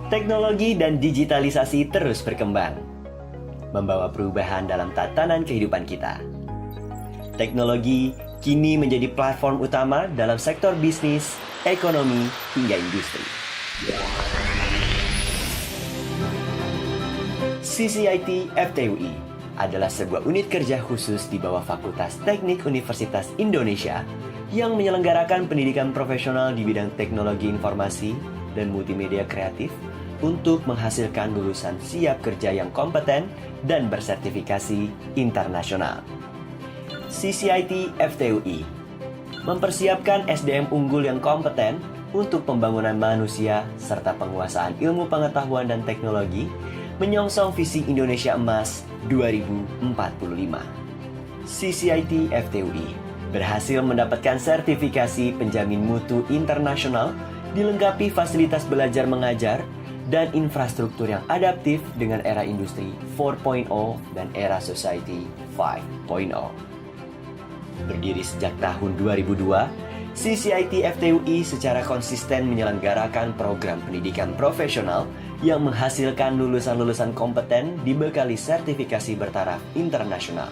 Teknologi dan digitalisasi terus berkembang, membawa perubahan dalam tatanan kehidupan kita. Teknologi kini menjadi platform utama dalam sektor bisnis, ekonomi, hingga industri. CCIT FTUI adalah sebuah unit kerja khusus di bawah Fakultas Teknik Universitas Indonesia yang menyelenggarakan pendidikan profesional di bidang teknologi informasi dan multimedia kreatif untuk menghasilkan lulusan siap kerja yang kompeten dan bersertifikasi internasional. CCIT FTUI mempersiapkan SDM unggul yang kompeten untuk pembangunan manusia serta penguasaan ilmu pengetahuan dan teknologi menyongsong visi Indonesia Emas 2045. CCIT FTUI berhasil mendapatkan sertifikasi penjamin mutu internasional dilengkapi fasilitas belajar mengajar dan infrastruktur yang adaptif dengan era industri 4.0 dan era society 5.0. Berdiri sejak tahun 2002, CCIT FTUI secara konsisten menyelenggarakan program pendidikan profesional yang menghasilkan lulusan-lulusan kompeten dibekali sertifikasi bertaraf internasional,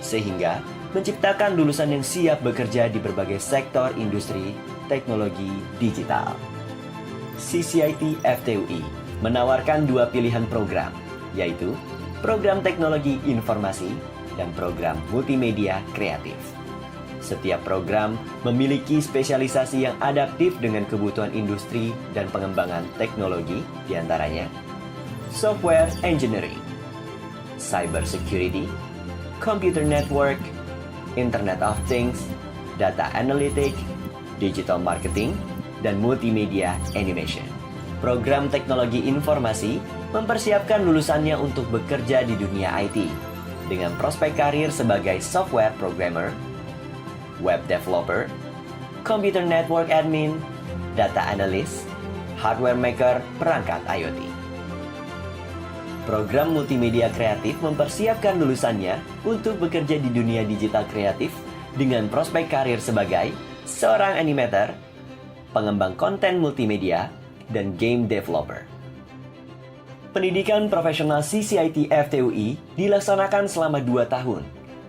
sehingga menciptakan lulusan yang siap bekerja di berbagai sektor industri teknologi digital. CCIT FTUI menawarkan dua pilihan program, yaitu program teknologi informasi dan program multimedia kreatif. Setiap program memiliki spesialisasi yang adaptif dengan kebutuhan industri dan pengembangan teknologi, diantaranya software engineering, cyber security, computer network, Internet of Things, data analytics, digital marketing, dan multimedia animation. Program teknologi informasi mempersiapkan lulusannya untuk bekerja di dunia IT dengan prospek karir sebagai software programmer, web developer, computer network admin, data analyst, hardware maker perangkat IoT. Program multimedia kreatif mempersiapkan lulusannya untuk bekerja di dunia digital kreatif dengan prospek karir sebagai seorang animator, pengembang konten multimedia, dan game developer. Pendidikan profesional CCIT FTUI dilaksanakan selama 2 tahun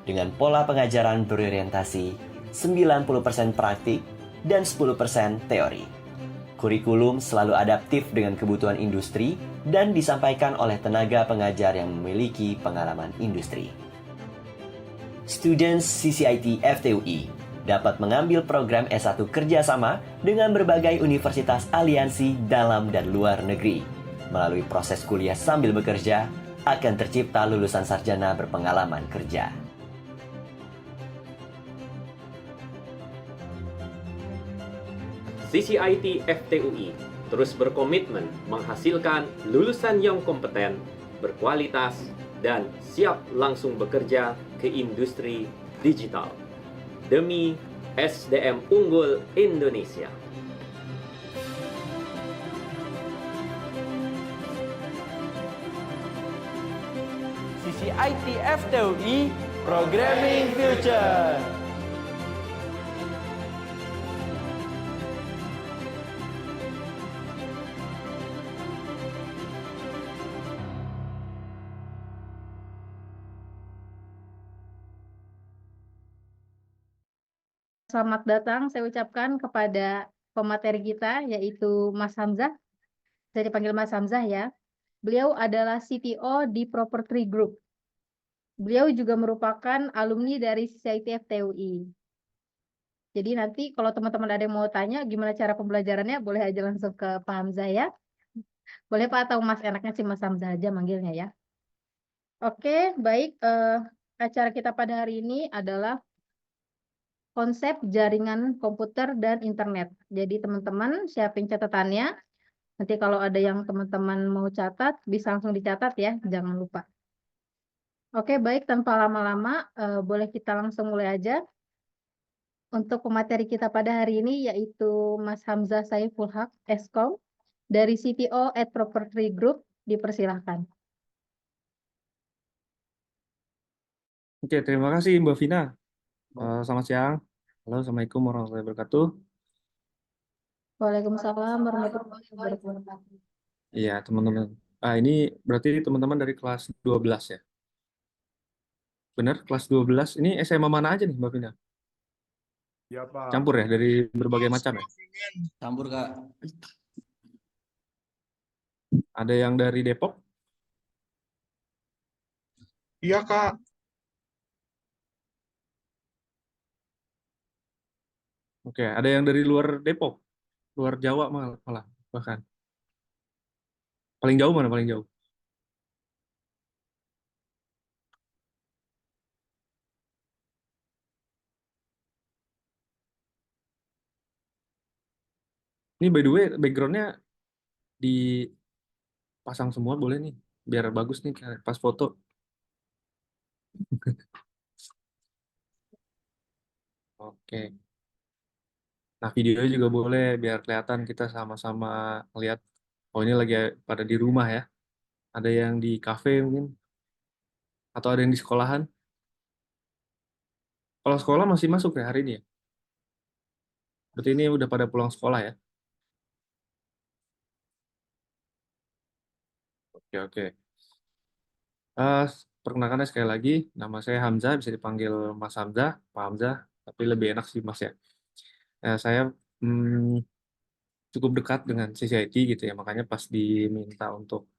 dengan pola pengajaran berorientasi 90% praktik dan 10% teori. Kurikulum selalu adaptif dengan kebutuhan industri dan disampaikan oleh tenaga pengajar yang memiliki pengalaman industri. Students CCIT FTUI dapat mengambil program S1 kerjasama dengan berbagai universitas aliansi dalam dan luar negeri. Melalui proses kuliah sambil bekerja, akan tercipta lulusan sarjana berpengalaman kerja. CCIT FTUI terus berkomitmen menghasilkan lulusan yang kompeten, berkualitas, dan siap langsung bekerja ke industri digital demi SDM unggul Indonesia. CCIT FTUI Programming Future. Selamat datang saya ucapkan kepada pemateri kita, yaitu Mas Hamzah. Saya dipanggil Mas Hamzah ya. Beliau adalah CTO di Property Group. Beliau juga merupakan alumni dari CCIT FTUI. Jadi nanti kalau teman-teman ada yang mau tanya gimana cara pembelajarannya, boleh aja langsung ke Pak Hamzah ya. Boleh Pak, atau Mas, enaknya sih Mas Hamzah aja manggilnya ya. Oke, baik. Acara kita pada hari ini adalah konsep jaringan komputer dan internet. Jadi teman-teman siapin catatannya. Nanti kalau ada yang teman-teman mau catat, bisa langsung dicatat ya, jangan lupa. Oke, baik, tanpa lama-lama, boleh kita langsung mulai aja. Untuk pemateri kita pada hari ini yaitu Mas Hamzah Saiful Haq, Eskom, dari CTO at Property Group, dipersilahkan. Oke, terima kasih Mbak Vina. Selamat siang. Halo, Assalamualaikum warahmatullahi wabarakatuh. Waalaikumsalam warahmatullahi wabarakatuh. Iya, teman-teman. Ini berarti teman-teman dari kelas 12 ya? Benar, kelas 12. Ini SMA mana aja nih, Mbak Vina? Iya, Pak. Campur ya, dari berbagai macam ya? Campur, Kak. Ada yang dari Depok? Iya, Kak. Oke, ada yang dari luar Depok? Luar Jawa malah, bahkan. Paling jauh mana paling jauh? Ini by the way, backgroundnya dipasang semua boleh nih, biar bagus nih pas foto. Oke. Nah, videonya juga boleh biar kelihatan kita sama-sama lihat. Oh, ini lagi pada di rumah ya. Ada yang di kafe mungkin, atau ada yang di sekolahan. Kalau sekolah masih masuk ya hari ini ya? Berarti ini udah pada pulang sekolah ya? Oke, oke. Eh, Perkenalkan sekali lagi, nama saya Hamzah, bisa dipanggil Mas Hamzah, Pak Hamzah, tapi lebih enak sih Mas ya. Saya hmm, cukup dekat dengan CCIT gitu ya, makanya pas diminta untuk,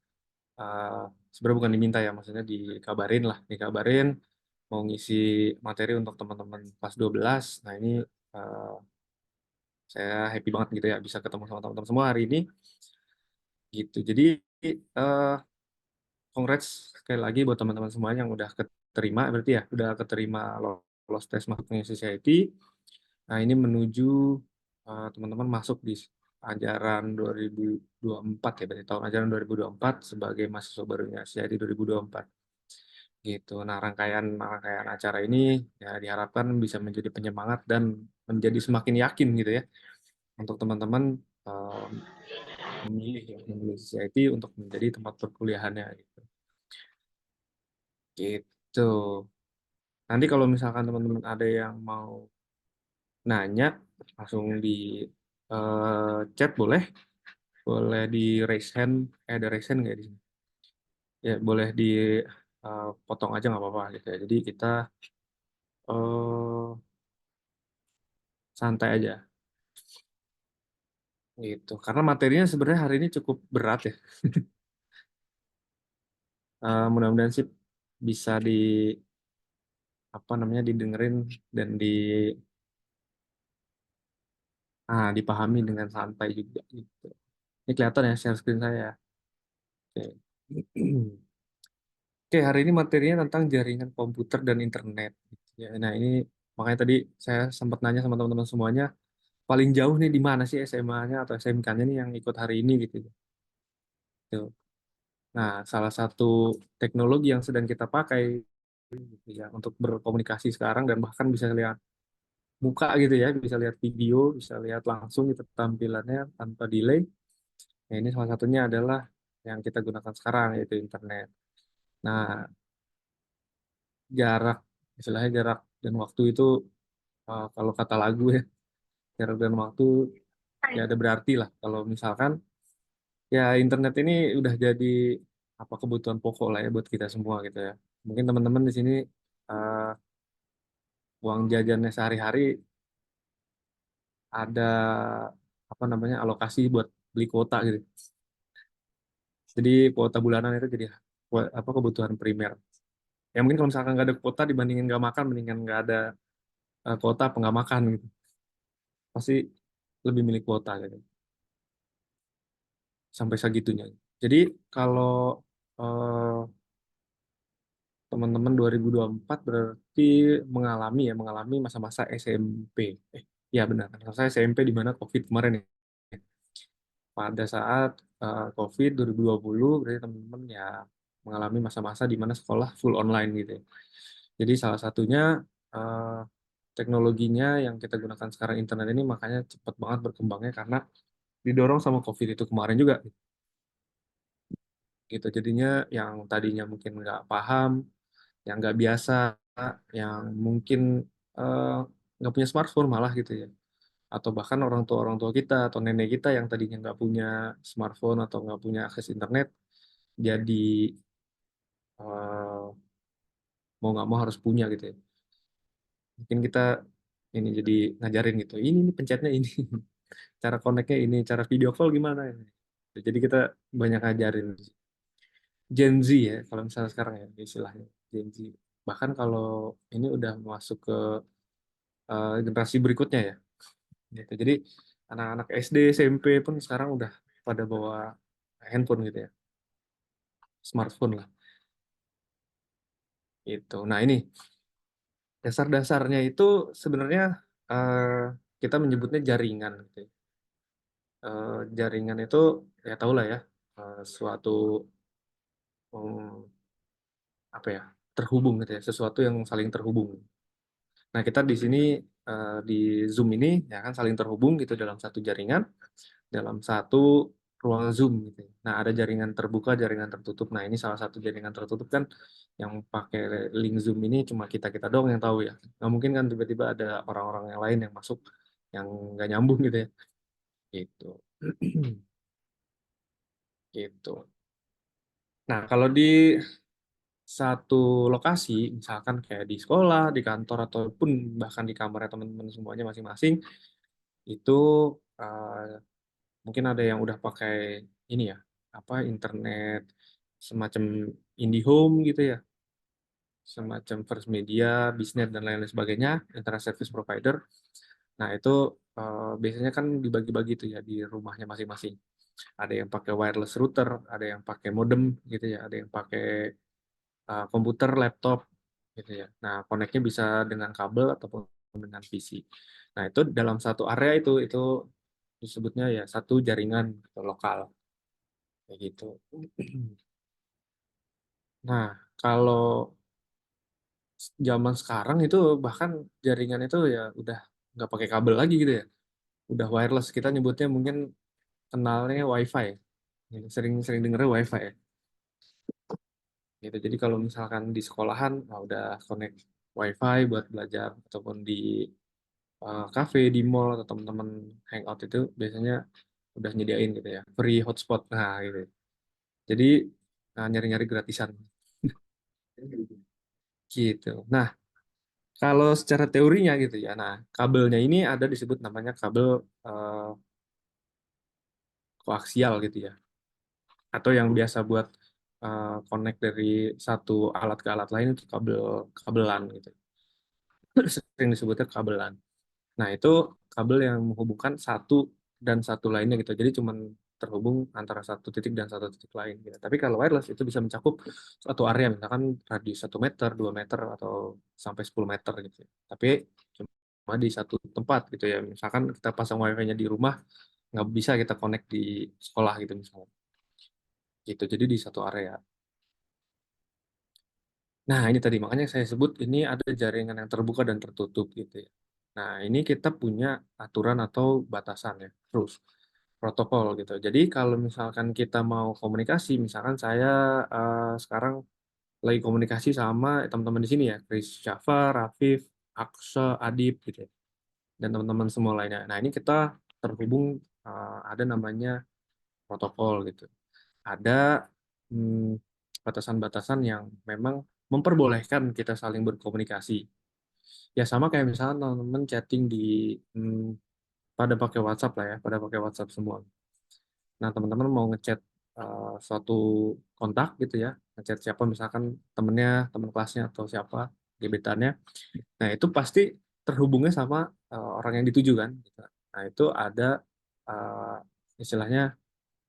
eh, sebenarnya bukan diminta ya, maksudnya dikabarin mau ngisi materi untuk teman-teman kelas 12. Nah ini eh, saya happy banget gitu ya, bisa ketemu sama teman-teman semua hari ini, gitu. Jadi, eh, congrats sekali lagi buat teman-teman semuanya yang udah keterima, berarti ya, udah keterima lolos tes masuknya CCIT. Nah, ini menuju teman-teman masuk di ajaran 2024 ya, berarti tahun ajaran 2024 sebagai mahasiswa barunya CCIT 2024. Gitu. Nah, rangkaian acara ini ya diharapkan bisa menjadi penyemangat dan menjadi semakin yakin gitu ya untuk teman-teman memilih CCIT untuk menjadi tempat perkuliahannya gitu. Gitu. Nanti kalau misalkan teman-teman ada yang mau nanya, langsung di chat boleh, di raise hand, ada raise hand nggak di sini? Ya boleh di potong aja nggak apa-apa gitu ya. Jadi kita eh, santai aja gitu. Karena materinya sebenarnya hari ini cukup berat ya. Mudah-mudahan sih bisa didengerin dan dipahami dengan santai juga gitu. Ini kelihatan ya share screen saya. Oke. Oke, hari ini materinya tentang jaringan komputer dan internet. Ya, nah, ini makanya tadi saya sempat nanya sama teman-teman semuanya, paling jauh nih di mana sih SMA-nya atau SMK-nya nih yang ikut hari ini gitu. Tuh. Nah, salah satu teknologi yang sedang kita pakai gitu ya untuk berkomunikasi sekarang dan bahkan bisa lihat muka gitu ya, bisa lihat video, bisa lihat langsung gitu tampilannya tanpa delay. Nah, ini salah satunya adalah yang kita gunakan sekarang yaitu internet. Nah, jarak, istilahnya jarak dan waktu itu, kalau kata lagu ya, jarak dan waktu ya ada berarti lah. Kalau misalkan ya internet ini udah jadi kebutuhan pokok lah ya buat kita semua gitu ya. Mungkin teman-teman di sini eh, uang jajannya sehari-hari ada alokasi buat beli kuota gitu. Jadi kuota bulanan itu jadi kebutuhan primer. Ya mungkin kalau misalkan nggak ada kuota dibandingin nggak makan, mendingan nggak ada kuota apa nggak makan gitu. Pasti lebih milih kuota gitu. Sampai segitunya. Jadi kalau eh, teman-teman 2024 berarti mengalami masa-masa SMP. Ya benar, masa SMP di mana COVID kemarin ya. Pada saat COVID 2020 berarti teman-teman ya mengalami masa-masa di mana sekolah full online gitu ya. Jadi salah satunya eh, teknologinya yang kita gunakan sekarang internet ini makanya cepat banget berkembangnya karena didorong sama COVID itu kemarin juga gitu. Jadinya yang tadinya mungkin nggak paham, yang nggak biasa, yang mungkin eh, nggak punya smartphone malah gitu ya, atau bahkan orang tua kita atau nenek kita yang tadinya nggak punya smartphone atau nggak punya akses internet, jadi eh, mau nggak mau harus punya gitu ya. Mungkin kita ini jadi ngajarin gitu, ini pencetnya ini, cara connect-nya ini, cara video call gimana ini. Jadi kita banyak ngajarin. Gen Z ya, kalau misalnya sekarang ya istilahnya Gen Z. Bahkan kalau ini udah masuk ke generasi berikutnya ya. Gitu. Jadi anak-anak SD, SMP pun sekarang udah pada bawa handphone gitu ya, smartphone lah. Itu. Nah ini dasar-dasarnya itu sebenarnya kita menyebutnya jaringan. Gitu ya. Jaringan itu ya tau lah ya, suatu apa ya, terhubung gitu ya, sesuatu yang saling terhubung. Nah, kita di sini di Zoom ini ya kan saling terhubung gitu dalam satu jaringan, dalam satu ruang Zoom gitu. Nah, ada jaringan terbuka, jaringan tertutup. Nah, ini salah satu jaringan tertutup kan yang pakai link Zoom ini cuma kita-kita doang yang tahu ya. Nggak mungkin kan tiba-tiba ada orang-orang yang lain yang masuk yang nggak nyambung gitu ya. Gitu. Gitu. Nah, kalau di satu lokasi, misalkan kayak di sekolah, di kantor, ataupun bahkan di kamarnya teman-teman semuanya masing-masing, itu uh, mungkin ada yang udah pakai ini ya, apa internet semacam IndiHome gitu ya, semacam First Media, Bisnet dan lain-lain sebagainya, internet service provider. Nah itu biasanya kan dibagi-bagi tuh ya di rumahnya masing-masing. Ada yang pakai wireless router, ada yang pakai modem gitu ya, ada yang pakai komputer, laptop gitu ya. Nah connect-nya bisa dengan kabel ataupun dengan PC. Nah itu dalam satu area itu disebutnya ya satu jaringan lokal kayak gitu. Nah, kalau zaman sekarang itu bahkan jaringan itu ya udah nggak pakai kabel lagi gitu ya, udah wireless. Kita nyebutnya mungkin kenalnya WiFi, ya. Sering dengernya WiFi ya. Gitu. Jadi kalau misalkan di sekolahan, nah udah connect WiFi buat belajar ataupun di cafe, di mall atau teman-teman hangout itu biasanya udah nyediain gitu ya, free hotspot. Nah, gitu. Jadi nyari-nyari gratisan. Gitu. Nah, kalau secara teorinya gitu ya, nah kabelnya ini ada disebut namanya kabel eh, koaksial gitu ya, atau yang biasa buat connect dari satu alat ke alat lain itu kabelan gitu. Sering disebutnya kabelan. Nah itu kabel yang menghubungkan satu dan satu lainnya gitu. Jadi cuman terhubung antara satu titik dan satu titik lain. Gitu. Tapi kalau wireless itu bisa mencakup satu area, misalkan radius 1 meter, 2 meter, atau sampai 10 meter gitu. Tapi cuma di satu tempat gitu ya. Misalkan kita pasang wifi-nya di rumah, nggak bisa kita connect di sekolah gitu misalnya. Gitu, jadi di satu area. Nah ini tadi, makanya saya sebut ini ada jaringan yang terbuka dan tertutup gitu ya. Nah ini kita punya aturan atau batasan ya, terus protokol gitu. Jadi kalau misalkan kita mau komunikasi, misalkan saya sekarang lagi komunikasi sama teman-teman di sini ya, Chris, Jafar, Rafif, Aksa, Adib gitu ya, dan teman-teman semua lainnya. Nah ini kita terhubung ada namanya protokol gitu. Ada batasan-batasan yang memang memperbolehkan kita saling berkomunikasi. Ya sama kayak misalnya teman-teman chatting di pada pakai WhatsApp lah ya, pada pakai WhatsApp semua. Nah, teman-teman mau ngechat suatu kontak gitu ya, ngechat siapa misalkan temennya, teman kelasnya atau siapa gebetannya. Nah, itu pasti terhubungnya sama orang yang dituju kan. Gitu. Nah, itu ada uh, istilahnya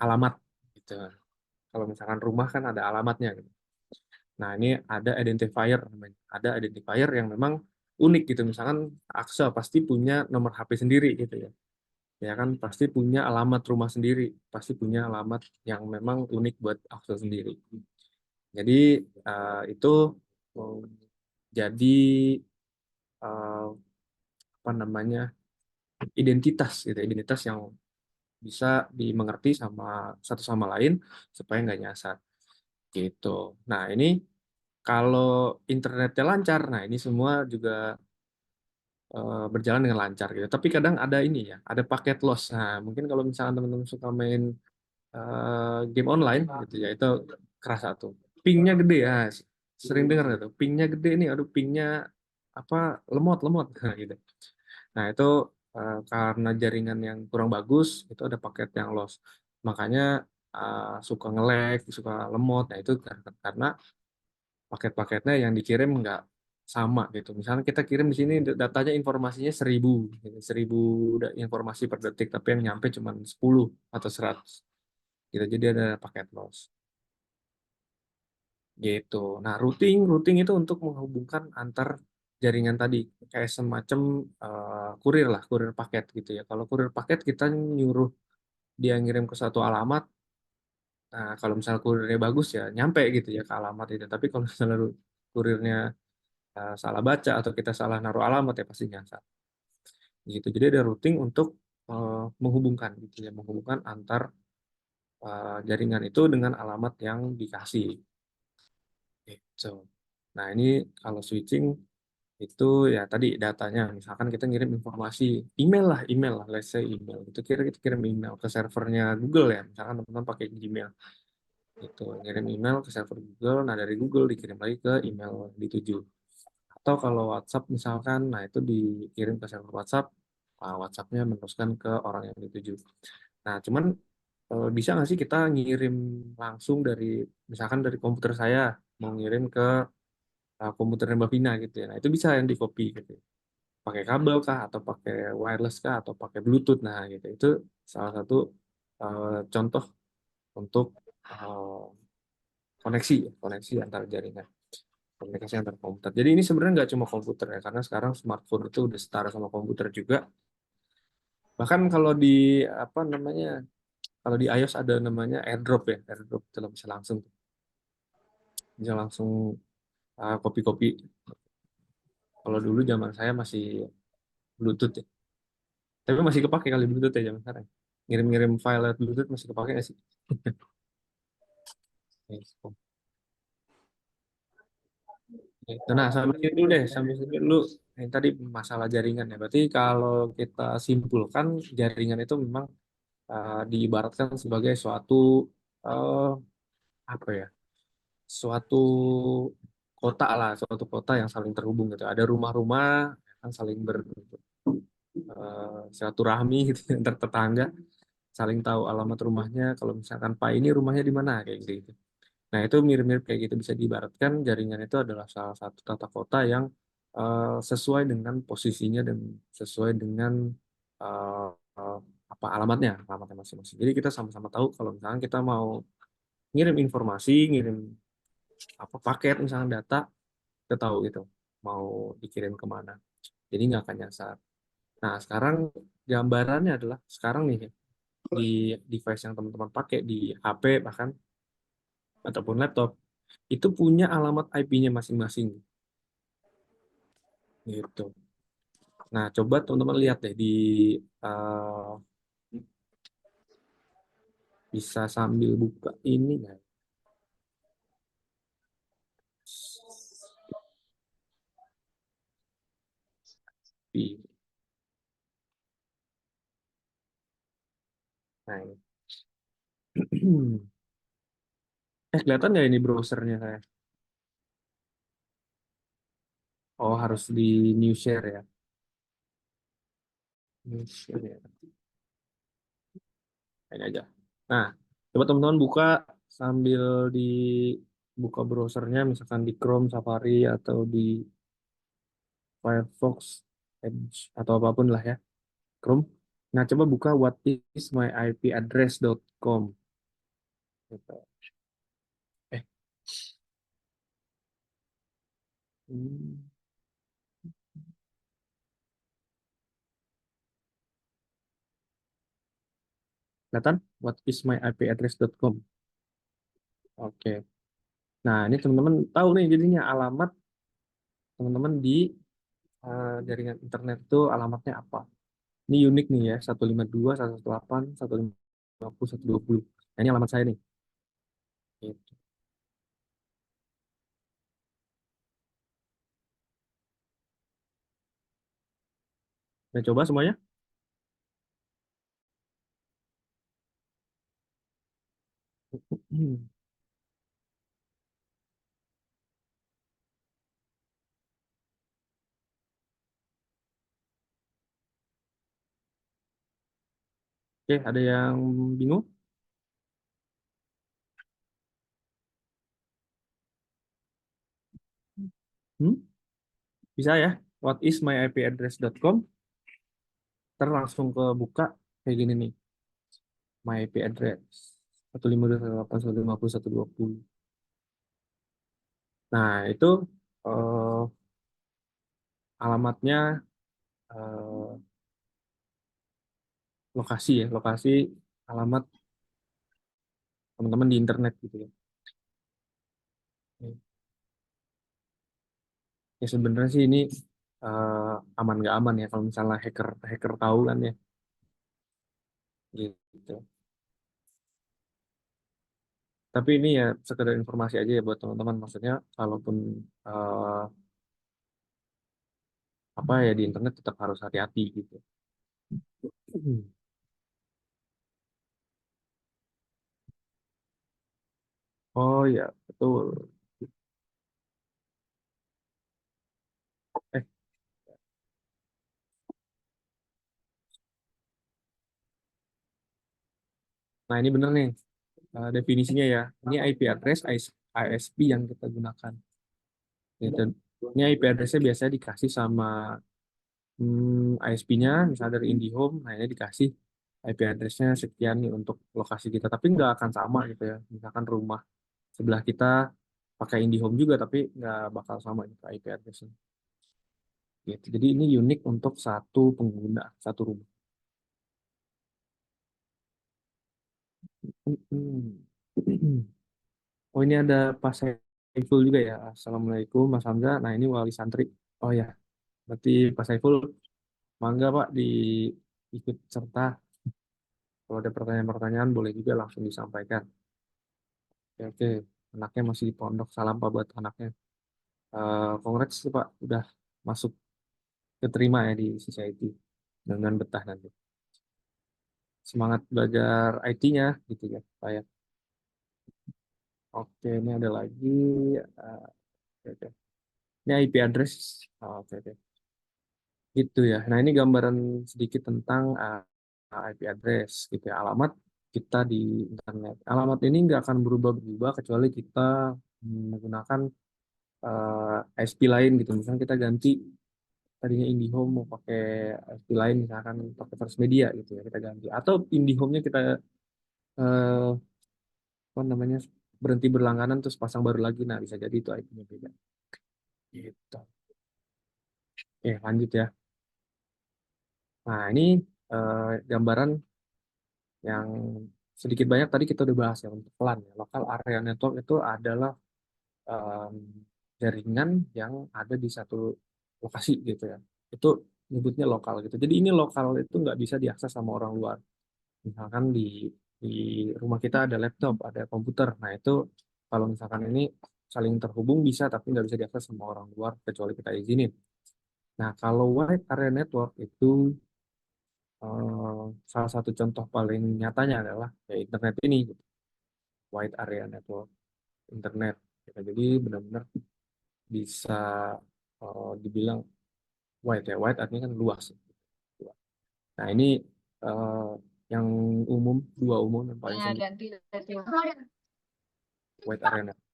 alamat gitu. Kalau misalkan rumah kan ada alamatnya gitu. Nah, ini ada identifier namanya. Ada identifier yang memang unik gitu. Misalkan Aksa pasti punya nomor HP sendiri gitu ya. Ya kan pasti punya alamat rumah sendiri, pasti punya alamat yang memang unik buat Aksa sendiri. Jadi itu jadi apa namanya identitas gitu, identitas yang bisa dimengerti sama satu sama lain supaya nggak nyasar gitu. Nah ini kalau internetnya lancar, nah ini semua juga berjalan dengan lancar gitu. Tapi kadang ada ini ya, ada paket loss. Nah, mungkin kalau misalnya teman-teman suka main game online gitu ya, itu kerasa tuh. Pingnya gede ya, sering dengar gitu. Pingnya gede nih, aduh pingnya apa lemot nah, gitu. Nah, itu karena jaringan yang kurang bagus, itu ada paket yang loss. Makanya suka nge-lag, suka lemot. Nah, itu karena paket-paketnya yang dikirim nggak sama gitu. Misalnya kita kirim di sini datanya informasinya 1000, gitu. 1000 informasi per detik, tapi yang nyampe cuma 10 atau 100. Gitu. Jadi ada paket loss. Gitu. Nah, routing itu untuk menghubungkan antar jaringan tadi kayak semacam kurir lah, kurir paket gitu ya. Kalau kurir paket kita nyuruh dia ngirim ke satu alamat. Nah, kalau misalnya kurirnya bagus ya nyampe gitu ya ke alamat itu. Tapi kalau misalnya kurirnya salah baca atau kita salah naruh alamat ya pasti nyasar. Gitu. Jadi ada routing untuk menghubungkan gitu ya, menghubungkan antar jaringan itu dengan alamat yang dikasih. Gitu. Nah, ini kalau switching itu ya tadi datanya, misalkan kita ngirim informasi, email lah, let's say email. Itu kita kirim email ke servernya Google ya, misalkan teman-teman pakai Gmail. Itu ngirim email ke server Google, nah dari Google dikirim lagi ke email dituju. Atau kalau WhatsApp misalkan, nah itu dikirim ke server WhatsApp, WhatsApp-nya meneruskan ke orang yang dituju. Nah, cuman bisa nggak sih kita ngirim langsung dari, misalkan dari komputer saya, mau ngirim ke komputernya Mbak Vina gitu ya. Nah, itu bisa yang di copy gitu. Pakai kabel kah, atau pakai wireless kah, atau pakai Bluetooth. Nah, gitu. Itu salah satu contoh untuk eh, koneksi antar jaringan, komunikasi antar komputer. Jadi ini sebenarnya nggak cuma komputer ya, karena sekarang smartphone itu udah setara sama komputer juga. Bahkan kalau di apa namanya, kalau di iOS ada namanya AirDrop ya, AirDrop itu bisa langsung copy-copy. Kalau dulu zaman saya masih Bluetooth ya, tapi masih kepake kali Bluetooth ya zaman sekarang. Ngirim-ngirim file lewat Bluetooth masih kepake nggak sih? Gitu. Nah, sampai sini dulu deh, sampai sini dulu. Yang tadi masalah jaringan ya. Berarti kalau kita simpulkan, jaringan itu memang diibaratkan sebagai suatu uh, apa ya? Suatu kota lah, suatu kota yang saling terhubung gitu. Ada rumah-rumah yang saling silaturahmi gitu antar tetangga, saling tahu alamat rumahnya. Kalau misalkan Pak ini rumahnya di mana kayak gitu. Nah, itu mirip-mirip kayak gitu, bisa diibaratkan jaringan itu adalah salah satu tata kota yang sesuai dengan posisinya dan sesuai dengan uh, uh, alamatnya masing-masing. Jadi kita sama-sama tahu kalau misalkan kita mau ngirim informasi, ngirim apa paket misalnya data, kita tahu gitu mau dikirim kemana. Jadi nggak akan nyasar. Nah, sekarang gambarannya adalah sekarang nih di device yang teman-teman pakai di HP bahkan ataupun laptop itu punya alamat IP-nya masing-masing gitu. Nah, coba teman-teman lihat deh di uh, bisa sambil buka ini nggak? Di, nah, ini. Kelihatan nggak ini browsernya saya? Oh, harus di new share ya. New share ya. Ini aja. Nah, coba teman-teman buka sambil dibuka browsernya, misalkan di Chrome, Safari, atau di Firefox, Edge, atau apapun lah ya. Chrome. Nah, coba buka whatismyipaddress.com. Gitu. Eh, hmm, kelihatan? whatismyipaddress.com. Oke. Nah, ini teman-teman tahu nih jadinya alamat teman-teman di jaringan internet itu alamatnya apa. Ini unik nih ya, 152, 118, 150, 120. Nah, ini alamat saya nih. Gitu. Udah coba semuanya? Oke, ada yang bingung? Hmm? Bisa ya? whatismyipaddress.com. Ntar langsung ke buka kayak gini nih. My IP address 152.168.150.120. Nah, itu eh, alamatnya, eh, lokasi ya, lokasi alamat teman-teman di internet gitu ya. Ya sebenarnya sih ini aman nggak aman ya kalau misalnya hacker hacker tahu kan ya gitu. Tapi ini ya sekedar informasi aja ya buat teman-teman. Maksudnya kalaupun eh, apa ya di internet tetap harus hati-hati gitu. Oh ya betul. Eh, nah ini bener nih definisinya ya. Ini IP address ISP yang kita gunakan. Gitu. Ini IP addressnya biasanya dikasih sama ISP-nya, misalnya dari IndiHome, nah ini dikasih IP address-nya sekian nih untuk lokasi kita, tapi nggak akan sama gitu ya. Misalkan rumah sebelah kita pakai IndiHome juga, tapi nggak bakal sama gitu IP address-nya. Gitu. Jadi ini unik untuk satu pengguna, satu rumah. Oh ini ada Pak Saiful juga ya. Assalamualaikum Mas Hamzah. Nah ini wali santri. Oh ya, berarti Pak Saiful, mangga Pak ikut serta. Kalau ada pertanyaan-pertanyaan boleh juga langsung disampaikan. Oke, oke. Anaknya masih di pondok. Salam Pak buat anaknya. Congrats tuh, Pak. Udah masuk keterima ya di society. Dengan betah nanti. Semangat belajar IT-nya gitu ya, Pak ya. Oke, ini ada lagi. Oke, oke. Ini IP address. Oke, oke. Gitu ya. Nah, ini gambaran sedikit tentang IP address gitu ya. Alamat kita di internet. Alamat ini nggak akan berubah-berubah kecuali kita menggunakan ISP lain gitu. Misalnya kita ganti tadinya IndiHome mau pakai ISP lain, misalkan pakai First Media gitu ya kita ganti. Atau IndiHome-nya kita eh, apa namanya berhenti berlangganan terus pasang baru lagi. Nah bisa jadi itu IP-nya beda. Gitu. Oke lanjut ya. Nah ini gambaran yang sedikit banyak tadi kita udah bahas ya untuk LAN ya. Local Area Network itu adalah em, jaringan yang ada di satu lokasi gitu ya. Itu nyebutnya lokal gitu. Jadi ini lokal itu nggak bisa diakses sama orang luar. Misalkan di rumah kita ada laptop, ada komputer. Nah itu kalau misalkan ini saling terhubung bisa, tapi nggak bisa diakses sama orang luar kecuali kita izinin. Nah kalau wide area network itu salah satu contoh paling nyatanya adalah ya internet ini, gitu. Wide area network internet. Ya, jadi benar-benar bisa dibilang wide ya. Wide artinya kan luas. Nah ini eh, yang umum, dua umum yang paling sering wide area network.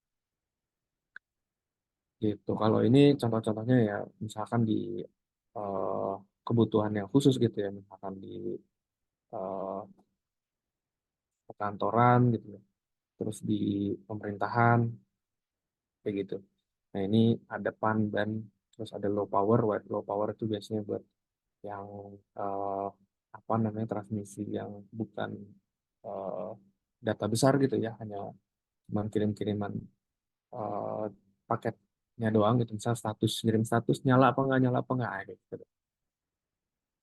Gitu. Kalau ini contoh-contohnya ya misalkan di eh, kebutuhan yang khusus gitu ya, misalkan di eh, perkantoran gitu ya, terus di pemerintahan kayak gitu. Nah ini ada PAN dan terus ada low power. Low power itu biasanya buat yang eh, apa namanya transmisi yang bukan eh, data besar gitu ya, hanya cuma kirim-kiriman eh, paketnya doang gitu, misal status kirim status nyala apa nggak nyala apa nggak gitu.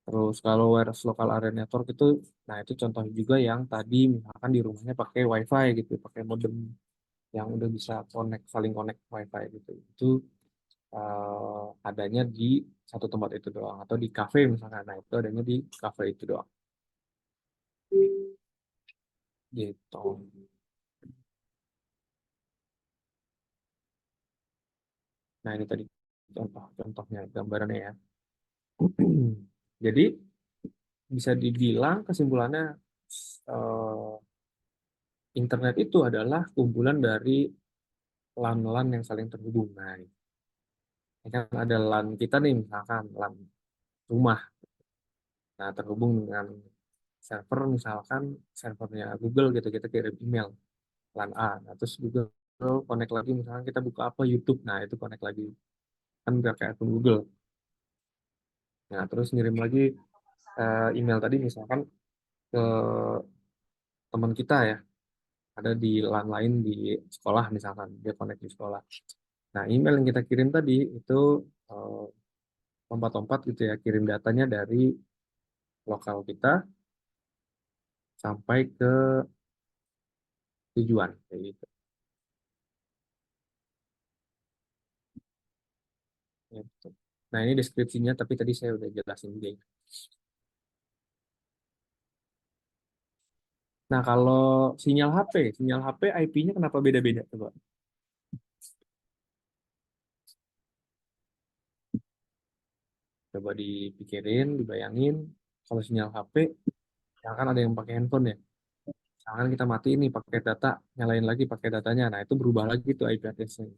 Terus kalau wireless local area network itu, nah itu contoh juga yang tadi misalkan di rumahnya pakai WiFi gitu, pakai modem yang udah bisa connect, saling connect WiFi gitu. Itu adanya di satu tempat itu doang, atau di kafe misalkan. Nah, itu adanya di kafe itu doang. Gitu. Nah, ini tadi contohnya, gambarannya ya. Jadi, bisa dibilang kesimpulannya, eh, internet itu adalah kumpulan dari LAN-LAN yang saling terhubung. Nah, ini kan ada LAN kita nih, misalkan LAN rumah. Nah, terhubung dengan server, misalkan servernya Google gitu, kita kirim email LAN A. Nah, terus Google connect lagi, misalkan kita buka apa, YouTube. Nah, itu connect lagi. Kan pakai akun Google. Nah, terus ngirim lagi email tadi misalkan ke teman kita ya, ada di LAN lain di sekolah misalkan, dia connect di sekolah. Nah, email yang kita kirim tadi itu eh, lompat-lompat gitu ya, kirim datanya dari lokal kita sampai ke tujuan kayak gitu. Gitu. Nah, ini deskripsinya, tapi tadi saya udah jelasin juga ya. Nah, kalau sinyal HP IP-nya kenapa beda-beda coba? Coba dipikirin, dibayangin, kalau sinyal HP, ya kan ada yang pakai handphone ya. Misalkan kita mati ini pakai data, nyalain lagi pakai datanya. Nah, itu berubah lagi tuh IP address-nya.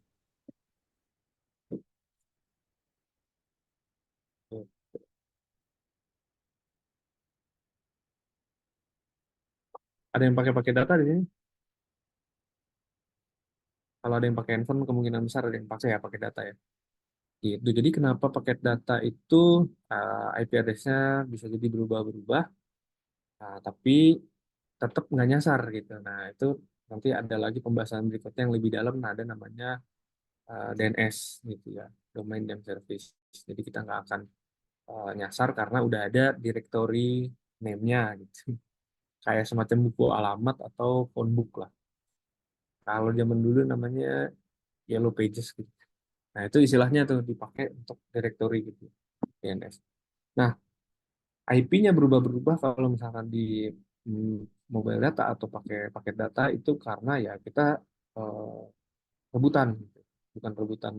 Ada yang pakai data di sini. Kalau ada yang pakai handphone, kemungkinan besar ada yang pakai ya pakai data ya. Gitu. Jadi kenapa paket data itu IP address-nya bisa jadi berubah-berubah, tapi tetap nggak nyasar gitu. Nah, itu nanti ada lagi pembahasan berikutnya yang lebih dalam, nah, ada namanya DNS gitu ya, Domain Name Service. Jadi kita nggak akan nyasar karena udah ada directory name-nya gitu. Kayak semacam buku alamat atau phone book lah. Kalau zaman dulu namanya Yellow Pages gitu. Nah, itu istilahnya tuh dipakai untuk directory gitu, DNS. Nah, IP-nya berubah-berubah kalau misalkan di mobile data atau pakai paket data itu karena ya kita eh, rebutan, gitu. Bukan rebutan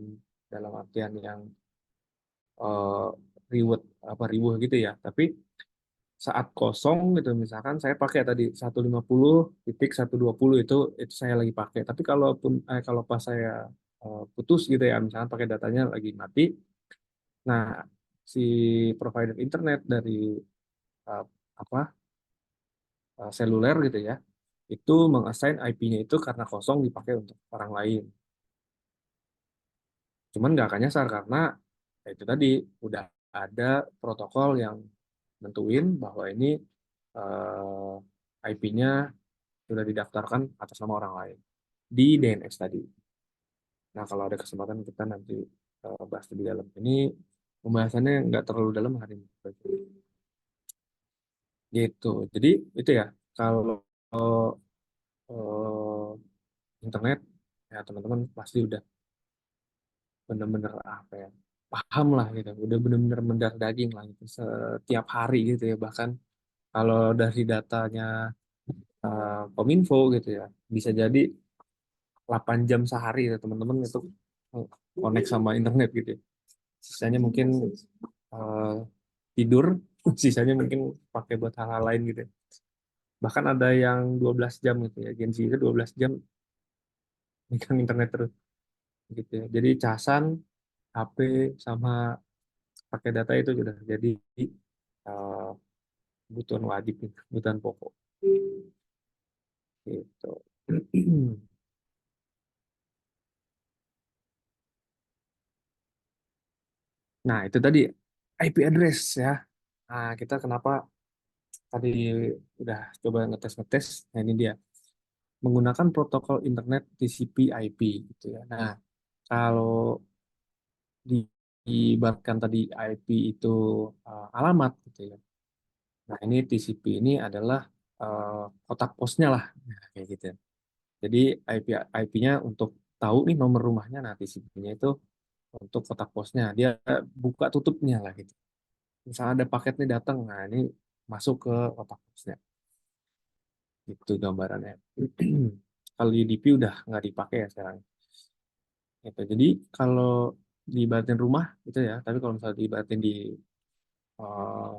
dalam artian yang eh, ribut apa ribuh gitu ya, tapi saat kosong gitu misalkan saya pakai tadi 150.120 itu saya lagi pakai. Tapi kalau pas saya putus gitu ya, misalkan pakai datanya lagi mati, nah si provider internet dari eh, apa seluler gitu ya, itu mengassign IP-nya itu karena kosong dipakai untuk orang lain. Cuman nggak akan nyasar karena ya itu tadi udah ada protokol yang nentuin bahwa ini IP-nya sudah didaftarkan atas nama orang lain di DNS tadi. Nah, kalau ada kesempatan kita nanti bahas lebih dalam. Ini pembahasannya nggak terlalu dalam hari ini. Gitu. Jadi itu ya, kalau eh, internet, ya teman-teman pasti udah bener-bener apa ya, paham lah gitu, udah bener-bener mendarah daging lah gitu setiap hari gitu ya. Bahkan kalau dari datanya Kominfo gitu ya, bisa jadi 8 jam sehari ya teman-teman itu connect sama internet gitu ya. Sisanya mungkin eh, tidur, sisanya mungkin pakai buat hal-hal lain gitu ya. Bahkan ada yang 12 jam gitu ya, Gen Z itu 12 jam megang internet terus gitu ya. Jadi casan, HP sama pakai data itu sudah jadi eh, kebutuhan wajib, kebutuhan pokok gitu. Nah, itu tadi IP address ya. Nah, kita kenapa tadi udah coba ngetes-ngetes, nah ini dia. Menggunakan protokol internet TCP/IP gitu ya. Nah, kalau diibaratkan tadi IP itu alamat gitu ya. Nah, ini TCP ini adalah kotak posnya lah, nah, kayak gitu ya. Jadi IP-nya untuk tahu nih nomor rumahnya, nah TCP-nya itu untuk kotak posnya. Dia buka tutupnya lah gitu. Misalnya ada paket nih datang, nah ini masuk ke kotak posnya. Itu gambarannya. Kalau UDP udah nggak dipakai ya sekarang. Gitu. Jadi kalau diibaratin rumah itu ya, tapi kalau misalnya diibaratin di eh,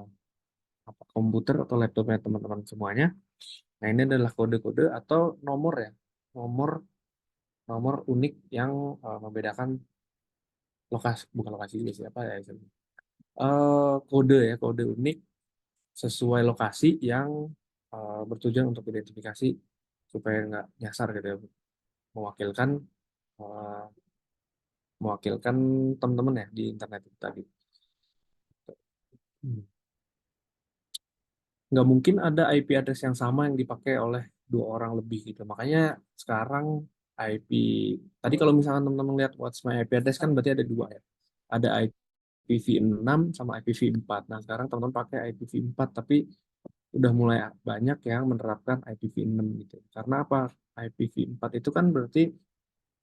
komputer atau laptopnya teman-teman semuanya, nah ini adalah kode-kode atau nomor ya, nomor nomor unik yang membedakan lokasi, bukan lokasi juga siapa ya, kode ya, kode unik sesuai lokasi yang bertujuan untuk identifikasi supaya nggak nyasar gitu ya, mewakilkan eh, mewakilkan teman-teman ya di internet itu tadi. Hmm. Nggak mungkin ada IP address yang sama yang dipakai oleh dua orang lebih gitu. Makanya sekarang IP tadi kalau misalkan teman-teman lihat what's my IP address kan berarti ada dua ya. Ada IPv6 sama IPv4. Nah, sekarang teman-teman pakai IPv4 tapi udah mulai banyak yang menerapkan IPv6 gitu. Karena apa? IPv4 itu kan berarti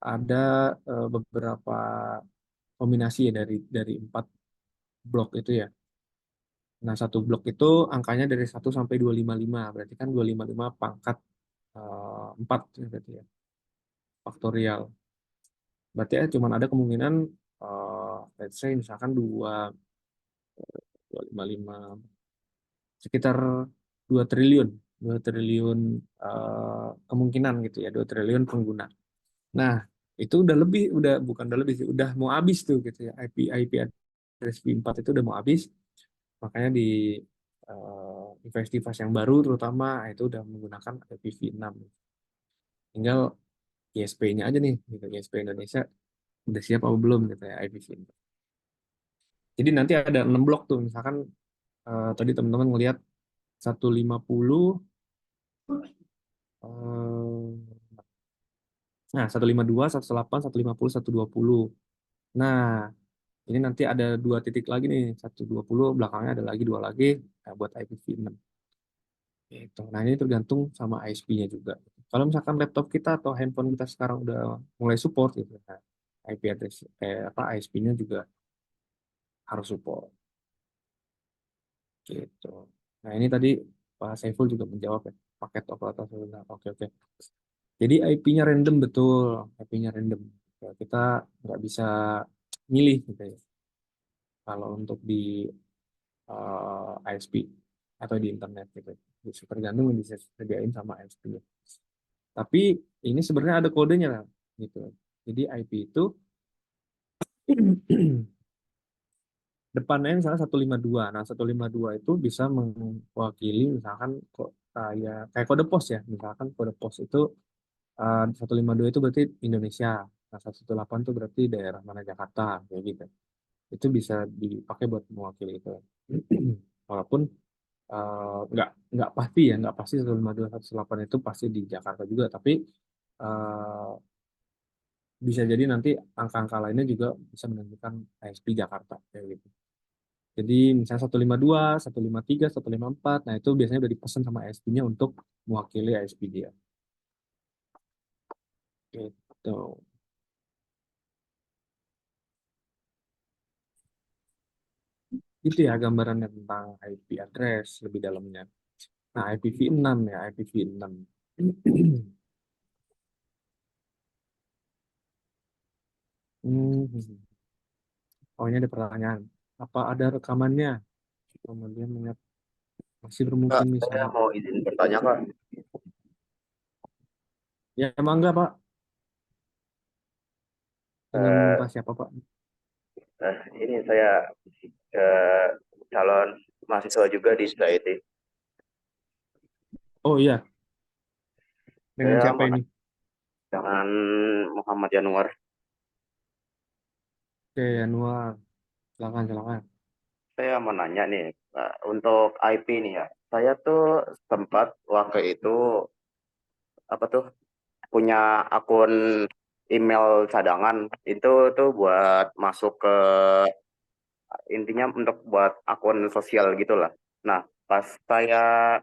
ada beberapa kombinasi ya dari 4 blok itu ya. Nah, satu blok itu angkanya dari 1 sampai 255. Berarti kan 255 pangkat 4 ya berarti ya. Faktorial. Berarti ya cuma ada kemungkinan let's say misalkan 255 sekitar 2 triliun. 2 triliun kemungkinan gitu ya, 2 triliun pengguna. Nah, itu udah lebih, bukan udah lebih sih, udah mau habis tuh gitu ya. IP address V4 itu udah mau habis. Makanya di investigasi yang baru terutama itu udah menggunakan IPv6. Tinggal ISP-nya aja nih, gitu. ISP Indonesia udah siap apa belum gitu ya IPv6. Jadi nanti ada 6 blok tuh, misalkan tadi teman-teman ngelihat 150 nah 152, 118, 150, 120. Nah, ini nanti ada 2 titik lagi nih, 120 belakangnya ada lagi 2 lagi buat IPv6. Gitu. Nah, ini tergantung sama ISP-nya juga. Kalau misalkan laptop kita atau handphone kita sekarang udah mulai support gitu, nah, IP address ISP-nya juga harus support. Gitu. Nah, ini tadi Pak Saiful juga menjawab ya, paket operator seluler. Oke, oke. Jadi IP-nya random betul, IP-nya random. Ya, kita nggak bisa milih gitu ya. Kalau untuk di ISP atau di internet gitu. Bisa tergantung yang disediain sama ISP. Tapi ini sebenarnya ada kodenya lah, gitu. Jadi IP itu depannya misalnya 152. Nah, 152 itu bisa mewakili misalkan kok kayak kode pos ya. Misalkan kode pos itu 152 itu berarti Indonesia. Nah, 118 itu berarti daerah mana Jakarta kayak gitu. Itu bisa dipakai buat mewakili itu. Walaupun nggak pasti ya, nggak pasti 152 118 itu pasti di Jakarta juga, tapi eh, bisa jadi nanti angka-angka lainnya juga bisa menentukan ISP Jakarta kayak gitu. Jadi misalnya 152, 153, 154, nah itu biasanya udah dipesan sama ISP-nya untuk mewakili ISP dia. Gitu. Itu ya gambarannya tentang IP address lebih dalamnya. Nah, IPv6 ya, IPv6. Oh, ini ada pertanyaan. Apa ada rekamannya? Kemudian masih Kak, bermungkin saya bisa. mau izin bertanya, Kak. Ya, emang enggak, Pak. Dengan Eh, Pak siapa, Pak? ini saya eh, calon mahasiswa juga di SIT. Oh iya, dengan Saya siapa mau ini? nanya dengan Muhammad Yanuar. Oke, Januar. Silakan, silakan. Saya mau nanya nih, untuk IP nih ya. Saya tuh sempat waktu itu apa tuh punya akun email cadangan itu tuh buat masuk ke intinya untuk buat akun sosial gitulah. Nah, pas saya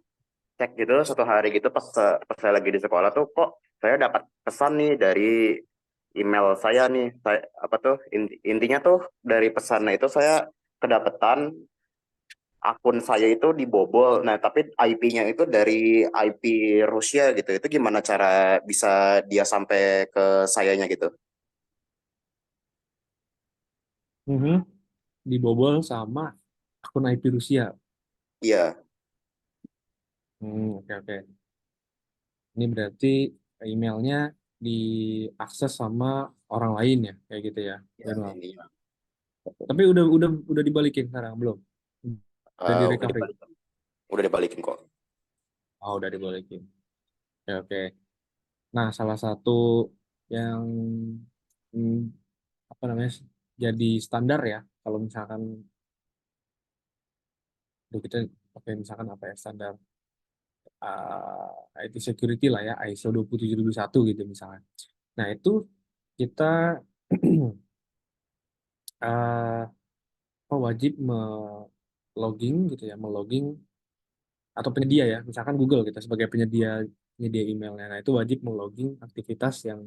cek gitu satu hari gitu pas saya lagi di sekolah tuh kok saya dapat pesan nih dari email saya nih. Saya, apa tuh intinya tuh dari pesannya itu saya kedapetan akun saya itu dibobol. Nah, tapi IP-nya itu dari IP Rusia gitu. Itu gimana cara bisa dia sampai ke sayanya gitu? Mhm. Dibobol sama akun IP Rusia. Iya, Oke, oke. Ini berarti emailnya diakses sama orang lain ya, kayak gitu ya, iya Janual. intinya. Tapi udah dibalikin sekarang belum? Udah di Udah recovery? dibalikin. Udah dibalikin kok. Oh, udah dibalikin. Oke, oke. Nah, salah satu yang hmm, apa namanya jadi standar ya, kalau misalkan kita pakai misalkan apa ya standar IT security lah ya, ISO 27721 gitu misalnya. Nah, itu kita eh, wajib logging gitu ya, melogging atau penyedia ya, misalkan Google kita sebagai penyedia penyedia emailnya. Nah, itu wajib melogging aktivitas yang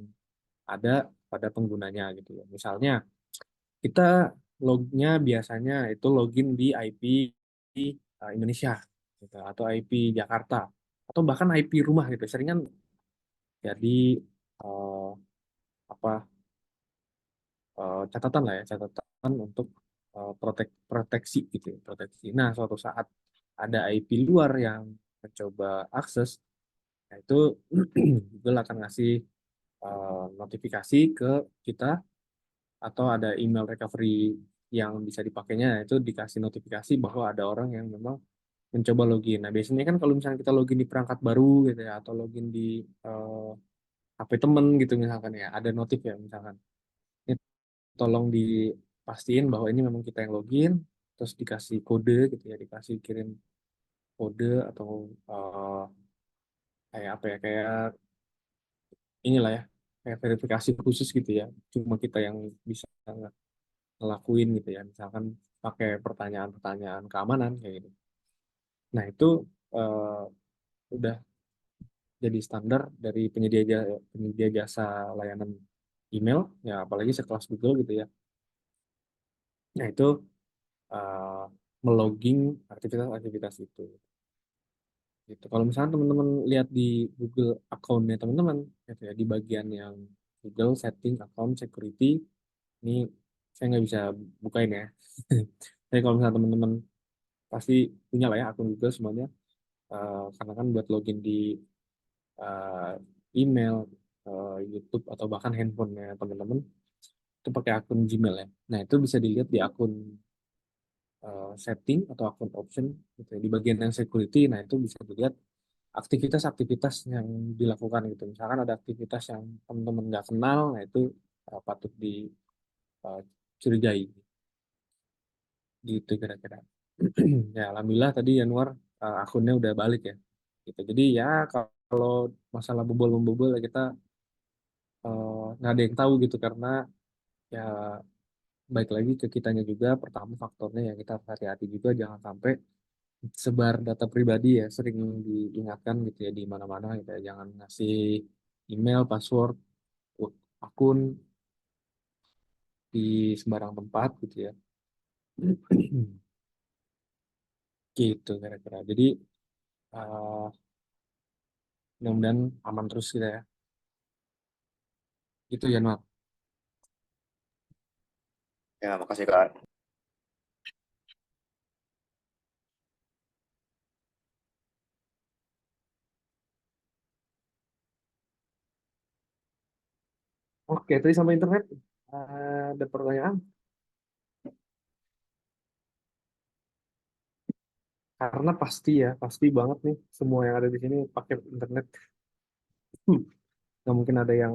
ada pada penggunanya gitu ya. Misalnya kita lognya biasanya itu login di IP Indonesia gitu, atau IP Jakarta atau bahkan IP rumah gitu. Seringan jadi eh, apa catatan lah ya, catatan untuk proteksi gitu ya, proteksi. Nah, suatu saat ada IP luar yang mencoba akses, nah itu Google akan ngasih notifikasi ke kita atau ada email recovery yang bisa dipakainya, itu dikasih notifikasi bahwa ada orang yang memang mencoba login. Nah, biasanya kan kalau misalnya kita login di perangkat baru gitu ya, atau login di HP temen gitu misalkan ya, ada notif ya misalkan. Ini tolong dipastiin bahwa ini memang kita yang login, terus dikasih kode gitu ya, dikasih kirim kode atau kayak apa ya, kayak inilah ya, kayak verifikasi khusus gitu ya. Cuma kita yang bisa ngelakuin gitu ya, misalkan pakai pertanyaan-pertanyaan keamanan kayak gitu. Nah, itu eh, udah jadi standar dari penyedia jasa layanan email ya, apalagi sekelas Google gitu ya. Nah, itu eh, melogging aktivitas-aktivitas itu gitu. Kalau misalnya teman-teman lihat di Google account-nya teman-teman gitu ya, di bagian yang Google setting account security, ini saya nggak bisa bukain ya. Tapi kalau misalnya teman-teman pasti punya lah ya akun Google semuanya. Karena kan buat login di eh, email, YouTube atau bahkan handphonenya teman-teman itu pakai akun Gmail ya. Nah, itu bisa dilihat di akun setting atau akun option gitu ya. Di bagian yang security, nah itu bisa dilihat aktivitas-aktivitas yang dilakukan gitu. Misalkan ada aktivitas yang teman-teman nggak kenal, nah itu patut dicurigai gitu kira-kira. Ya, alhamdulillah tadi Januar akunnya udah balik ya. Gitu. Jadi ya kalau masalah bobol-membobol ya kita nggak ada yang tahu gitu, karena ya baik lagi ke kitanya juga. Pertama faktornya ya kita harus hati-hati juga, jangan sampai sebar data pribadi ya, sering diingatkan gitu ya di mana-mana gitu ya, jangan ngasih email, password, akun di sembarang tempat gitu ya. Gitu kira-kira. Jadi eh, mudah-mudahan aman terus kita ya. Itu ya, Noah. Ya, makasih Kak. Oke, tadi sama internet ada pertanyaan. Karena pasti ya, pasti banget nih semua yang ada di sini pakai internet. Nggak mungkin ada yang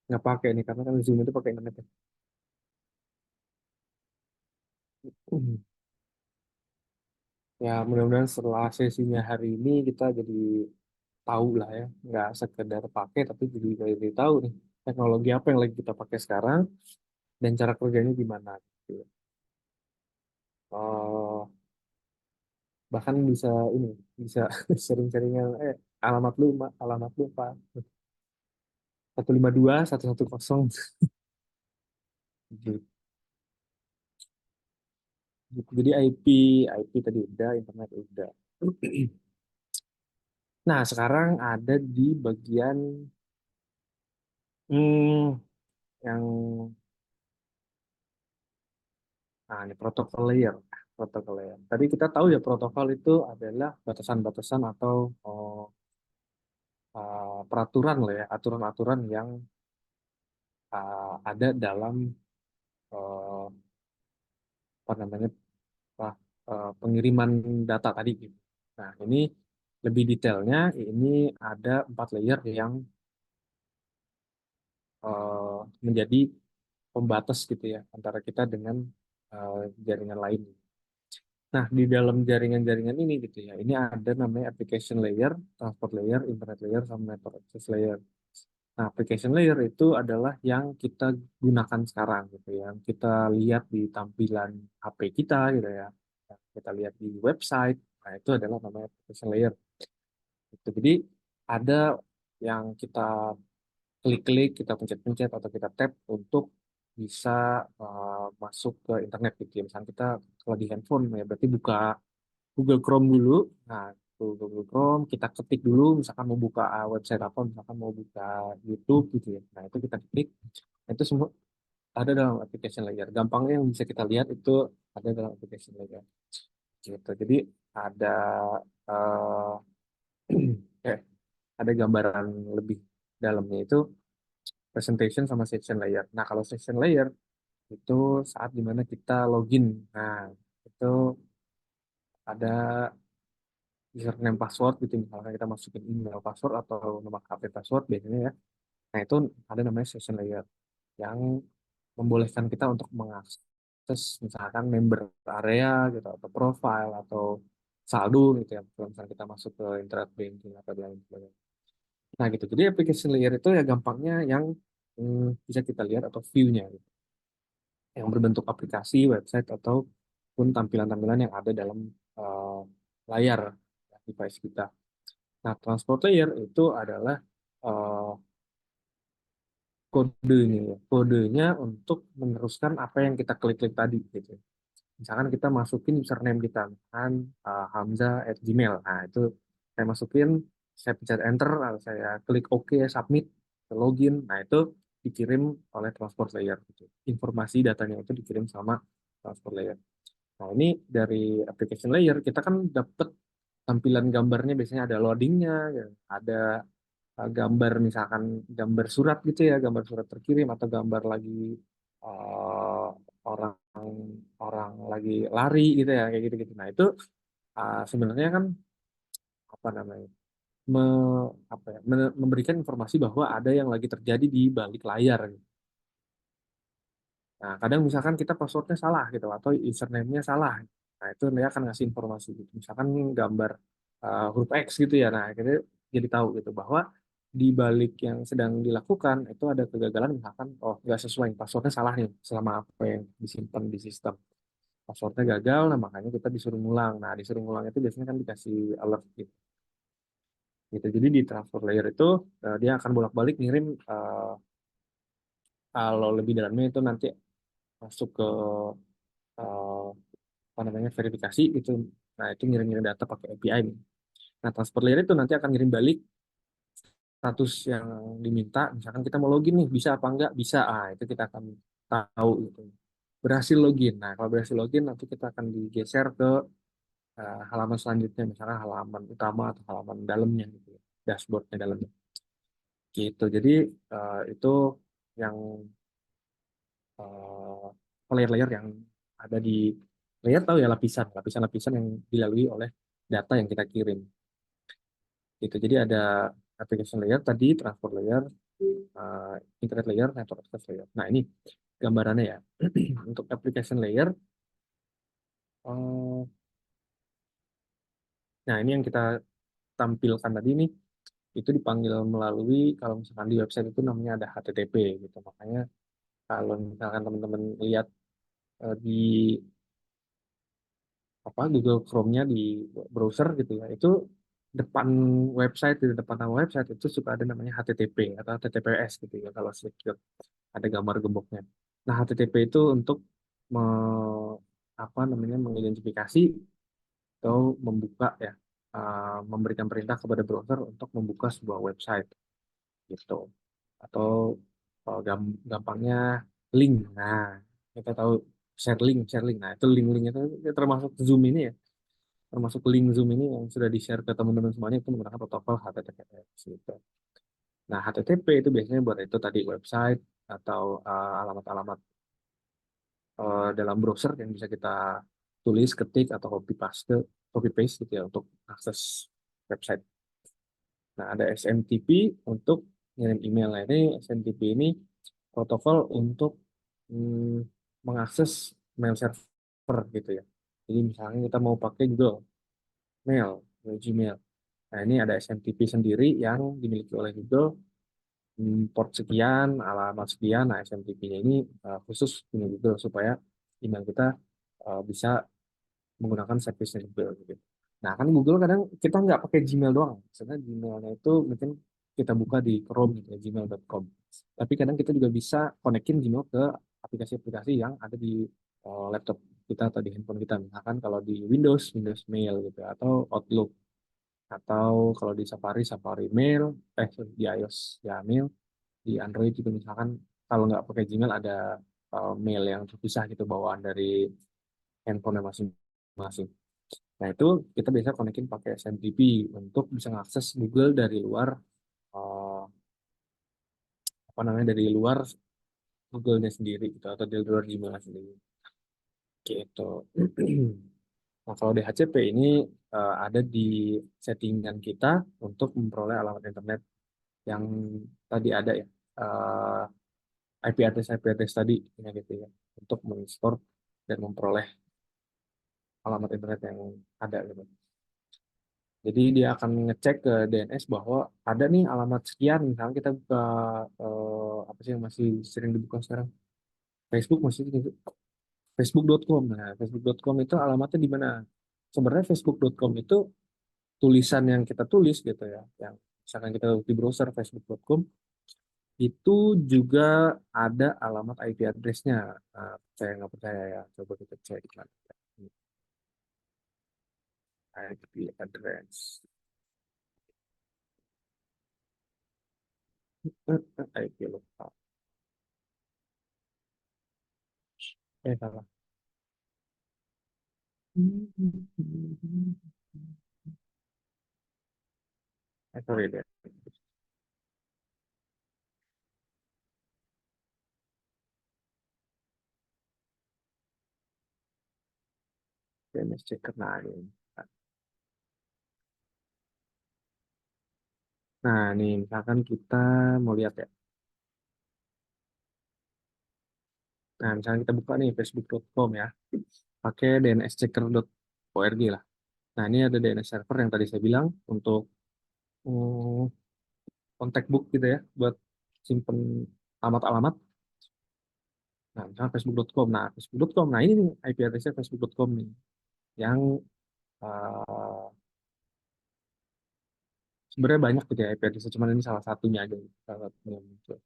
nggak pakai nih, karena kan Zoom itu pakai internet ya. Ya, mudah-mudahan setelah sesinya hari ini kita jadi tahu lah ya, nggak sekedar pakai tapi jadi tahu nih teknologi apa yang lagi kita pakai sekarang dan cara kerjanya gimana gitu ya. Bahkan bisa ini, bisa sering-seringan alamat lu Pak, alamat lu Pak. 152, 110. Gitu. Jadi IP tadi udah, internet udah. Nah, sekarang ada di bagian hmm, yang ini protokol layer. Protokol layer. Tadi kita tahu ya protokol itu adalah batasan-batasan atau peraturan lah ya, aturan-aturan yang ada dalam uh, apa namanya pengiriman data tadi gitu. Nah, ini lebih detailnya ini ada 4 layer yang menjadi pembatas gitu ya antara kita dengan jaringan lain. Nah, di dalam jaringan-jaringan ini gitu ya, ini ada namanya application layer, transport layer, internet layer, sama network access layer. Nah, application layer itu adalah yang kita gunakan sekarang gitu ya, yang kita lihat di tampilan HP kita gitu ya, yang kita lihat di website. Nah, itu adalah namanya application layer. Gitu. Jadi ada yang kita klik-klik, kita pencet-pencet atau kita tap untuk bisa masuk ke internet gitu ya. Misalnya kita kalau di handphone ya berarti buka Google Chrome dulu. Nah, Google Chrome kita ketik dulu misalkan mau buka website apa, misalkan mau buka YouTube gitu ya. Nah, itu kita klik. Nah, itu semua ada dalam application layer. Gampangnya yang bisa kita lihat itu ada dalam application layer. Gitu. Jadi ada uh, ada gambaran lebih dalamnya itu presentation sama section layer. Nah, kalau section layer itu saat dimana kita login. Nah, itu ada username password gitu, misalnya kita masukin email password atau nomor HP password biasanya ya. Nah, itu ada namanya session layer yang membolehkan kita untuk mengakses misalkan member area gitu atau profile atau saldo gitu ya. Kalau misalnya kita masuk ke internet banking atau lain sebagainya. Nah, gitu. Jadi application layer itu ya gampangnya yang bisa kita lihat atau view-nya gitu. Yang berbentuk aplikasi, website ataupun tampilan-tampilan yang ada dalam uh, layar device kita. Nah, transport layer itu adalah uh, kodenya, ya. Kodenya untuk meneruskan apa yang kita klik-klik tadi, gitu. Misalkan kita masukin username kita, misalkan hamzah@gmail. Nah, itu saya masukin, saya pencet enter, lalu saya klik OK, submit, login. Nah, itu dikirim oleh transport layer. Gitu. Informasi datanya itu dikirim sama transport layer. Nah, ini dari application layer, kita kan dapat tampilan gambarnya biasanya ada loadingnya, ya. Ada gambar misalkan gambar surat gitu ya, gambar surat terkirim atau gambar lagi uh, orang orang lagi lari gitu ya, kayak gitu-gitu. Nah, itu sebenarnya kan apa namanya? Me, apa ya, memberikan informasi bahwa ada yang lagi terjadi di balik layar gitu. Nah, kadang misalkan kita passwordnya salah gitu atau username-nya salah. Nah, itu dia akan ngasih informasi gitu. Misalkan gambar huruf X gitu ya. Nah, kita jadi tahu gitu bahwa di balik yang sedang dilakukan itu ada kegagalan misalkan oh nggak sesuai passwordnya salah nih selama apa yang disimpan di sistem. Passwordnya gagal, nah makanya kita disuruh ngulang. Nah, disuruh ngulang itu biasanya kan dikasih alert gitu. Gitu. Jadi di transfer layer itu dia akan bolak-balik ngirim kalau lebih dalamnya itu nanti masuk ke eh, apa namanya verifikasi itu. Nah, itu ngirim-ngirim data pakai API. Nah, transport layer itu nanti akan ngirim balik status yang diminta. Misalkan kita mau login nih, bisa apa enggak? Bisa. Itu kita akan tahu gitu. Berhasil login. Nah, kalau berhasil login nanti kita akan digeser ke halaman selanjutnya, misalnya halaman utama atau halaman dalamnya gitu ya. Dashboardnya dalamnya. Gitu. Jadi itu yang layer-layer yang ada di layer tahu ya lapisan-lapisan yang dilalui oleh data yang kita kirim. Gitu. Jadi ada application layer tadi, transport layer, internet layer, network access layer. Nah, ini gambarannya ya. Untuk application layer, nah ini yang kita tampilkan tadi nih, itu dipanggil melalui, kalau misalkan di website itu namanya ada HTTP gitu. Makanya kalau misalkan teman-teman lihat di apa Google Chrome-nya di browser gitu ya, itu depan website, di depan nama website itu suka ada namanya HTTP atau HTTPS gitu ya kalau secure, ada gambar gemboknya. Nah, HTTP itu untuk apa namanya, mengidentifikasi atau membuka ya, memberikan perintah kepada browser untuk membuka sebuah website gitu. Atau gampangnya link. Nah, kita tahu share link. Nah, itu link-link itu termasuk Zoom ini ya, termasuk link Zoom ini yang sudah di-share ke teman-teman semuanya itu menggunakan protokol HTTPS gitu. Nah, HTTP itu biasanya buat itu tadi website atau alamat-alamat dalam browser yang bisa kita tulis, ketik atau copy paste gitu ya untuk akses website. Nah, ada SMTP untuk ngirim email. Nah, ini SMTP ini protokol untuk mengakses mail server gitu ya. Jadi misalnya kita mau pakai Google Mail, Gmail. Nah, ini ada SMTP sendiri yang dimiliki oleh Google, port sekian, alamat sekian. Nah, SMTP-nya ini khusus punya Google supaya email kita bisa menggunakan service Google gitu. Nah, kan Google kadang kita nggak pakai Gmail doang. Sebenarnya Gmailnya itu mungkin kita buka di Chrome gitu ya, gmail.com. Tapi kadang kita juga bisa konekin Gmail ke aplikasi-aplikasi yang ada di laptop kita atau di handphone kita. Misalkan kalau di Windows, Windows Mail gitu ya, atau Outlook. Atau kalau di Safari, Safari Mail, sorry, di iOS ya Mail, di Android juga misalkan kalau nggak pakai Gmail ada mail yang terpisah gitu bawaan dari handphone masing-masing. Nah, itu kita bisa konekin pakai SMTP untuk bisa mengakses Google dari luar eh, apa namanya, dari luar Google-nya sendiri gitu atau dari luar Gmail sendiri. Gitu. Nah, kalau DHCP ini ada di settingan kita untuk memperoleh alamat internet yang tadi ada ya, IP address tadi ya gitu ya, untuk menstore dan memperoleh alamat internet yang ada gitu. Jadi dia akan ngecek ke DNS bahwa ada nih alamat sekian. Misalnya kita buka apa sih yang masih sering dibuka sekarang? Facebook masih Facebook.com. Nah, Facebook.com itu alamatnya di mana? Sebenarnya Facebook.com itu tulisan yang kita tulis gitu ya, yang misalkan kita di browser Facebook.com itu juga ada alamat IP address-nya. Nah, percaya nggak percaya ya? Coba kita cek. IP address. IP lokal. Salah. Sorry deh. DNS checker. Nah, nih misalkan kita mau lihat ya. Nah, misalkan kita buka nih facebook.com ya. Pakai dnschecker.org lah. Nah, ini ada DNS server yang tadi saya bilang untuk contact book gitu ya, buat simpen alamat-alamat. Nah, misalnya facebook.com. Nah, facebook.com. Nah, ini nih IP address-nya facebook.com nih. Yang sebenarnya banyak gitu ya IP address, cuman ini salah satunya aja. Salah satunya yang muncul.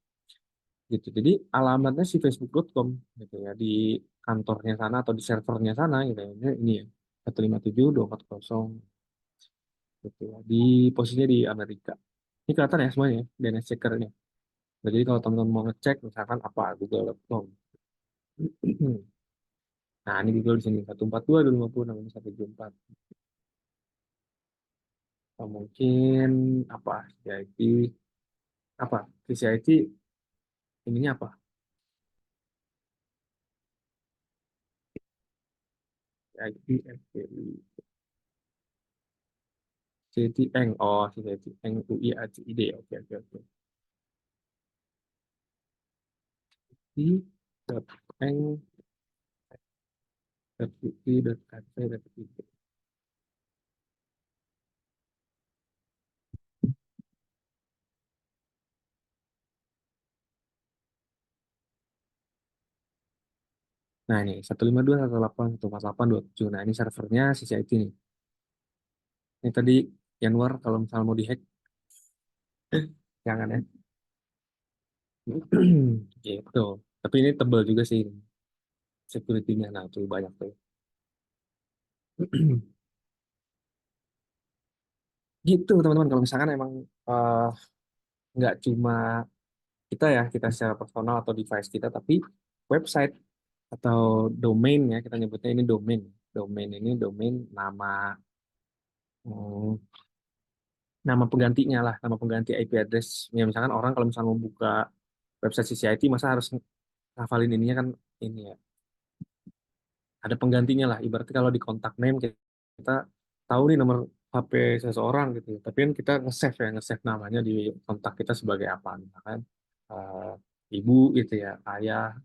Gitu. Jadi alamatnya si facebook.com gitu ya, di kantornya sana atau di servernya sana gitu ya. Ini ya 157.240 gitu ya. Di posisinya di Amerika. Ini kelihatan ya semuanya ya, DNS checkernya. Nah, jadi kalau teman-teman mau ngecek misalkan apa google.com. Nah, ini Google di sini 142.256 ini 174. Atau mungkin apa CIT, apa CIT ininya apa? CIT FPI. CIT Eng, oh CIT Eng UI ACID, oke oke oke. Eng UI.ac.id. Nah, ini 152.168.148.27. Nah, ini servernya CCIT nih. Ini tadi Januar kalau misalnya mau dihack. Jangan ya. Gitu. Tapi ini tebal juga sih security-nya. Nah, tuh banyak tuh. Gitu teman-teman, kalau misalkan emang nggak cuma kita secara personal atau device kita, tapi website atau domain ya, kita nyebutnya ini domain. Domain ini domain nama hmm, nama penggantinya lah, nama pengganti IP address. Ya misalkan orang kalau misalnya mau buka website CCIT, masa harus ngafalin ininya kan, ini ya. Ada penggantinya lah. Ibaratnya kalau di kontak name kita tahu nih nomor HP seseorang gitu. Tapi kan kita nge-save namanya di kontak kita sebagai apa, misalkan ibu gitu ya, ayah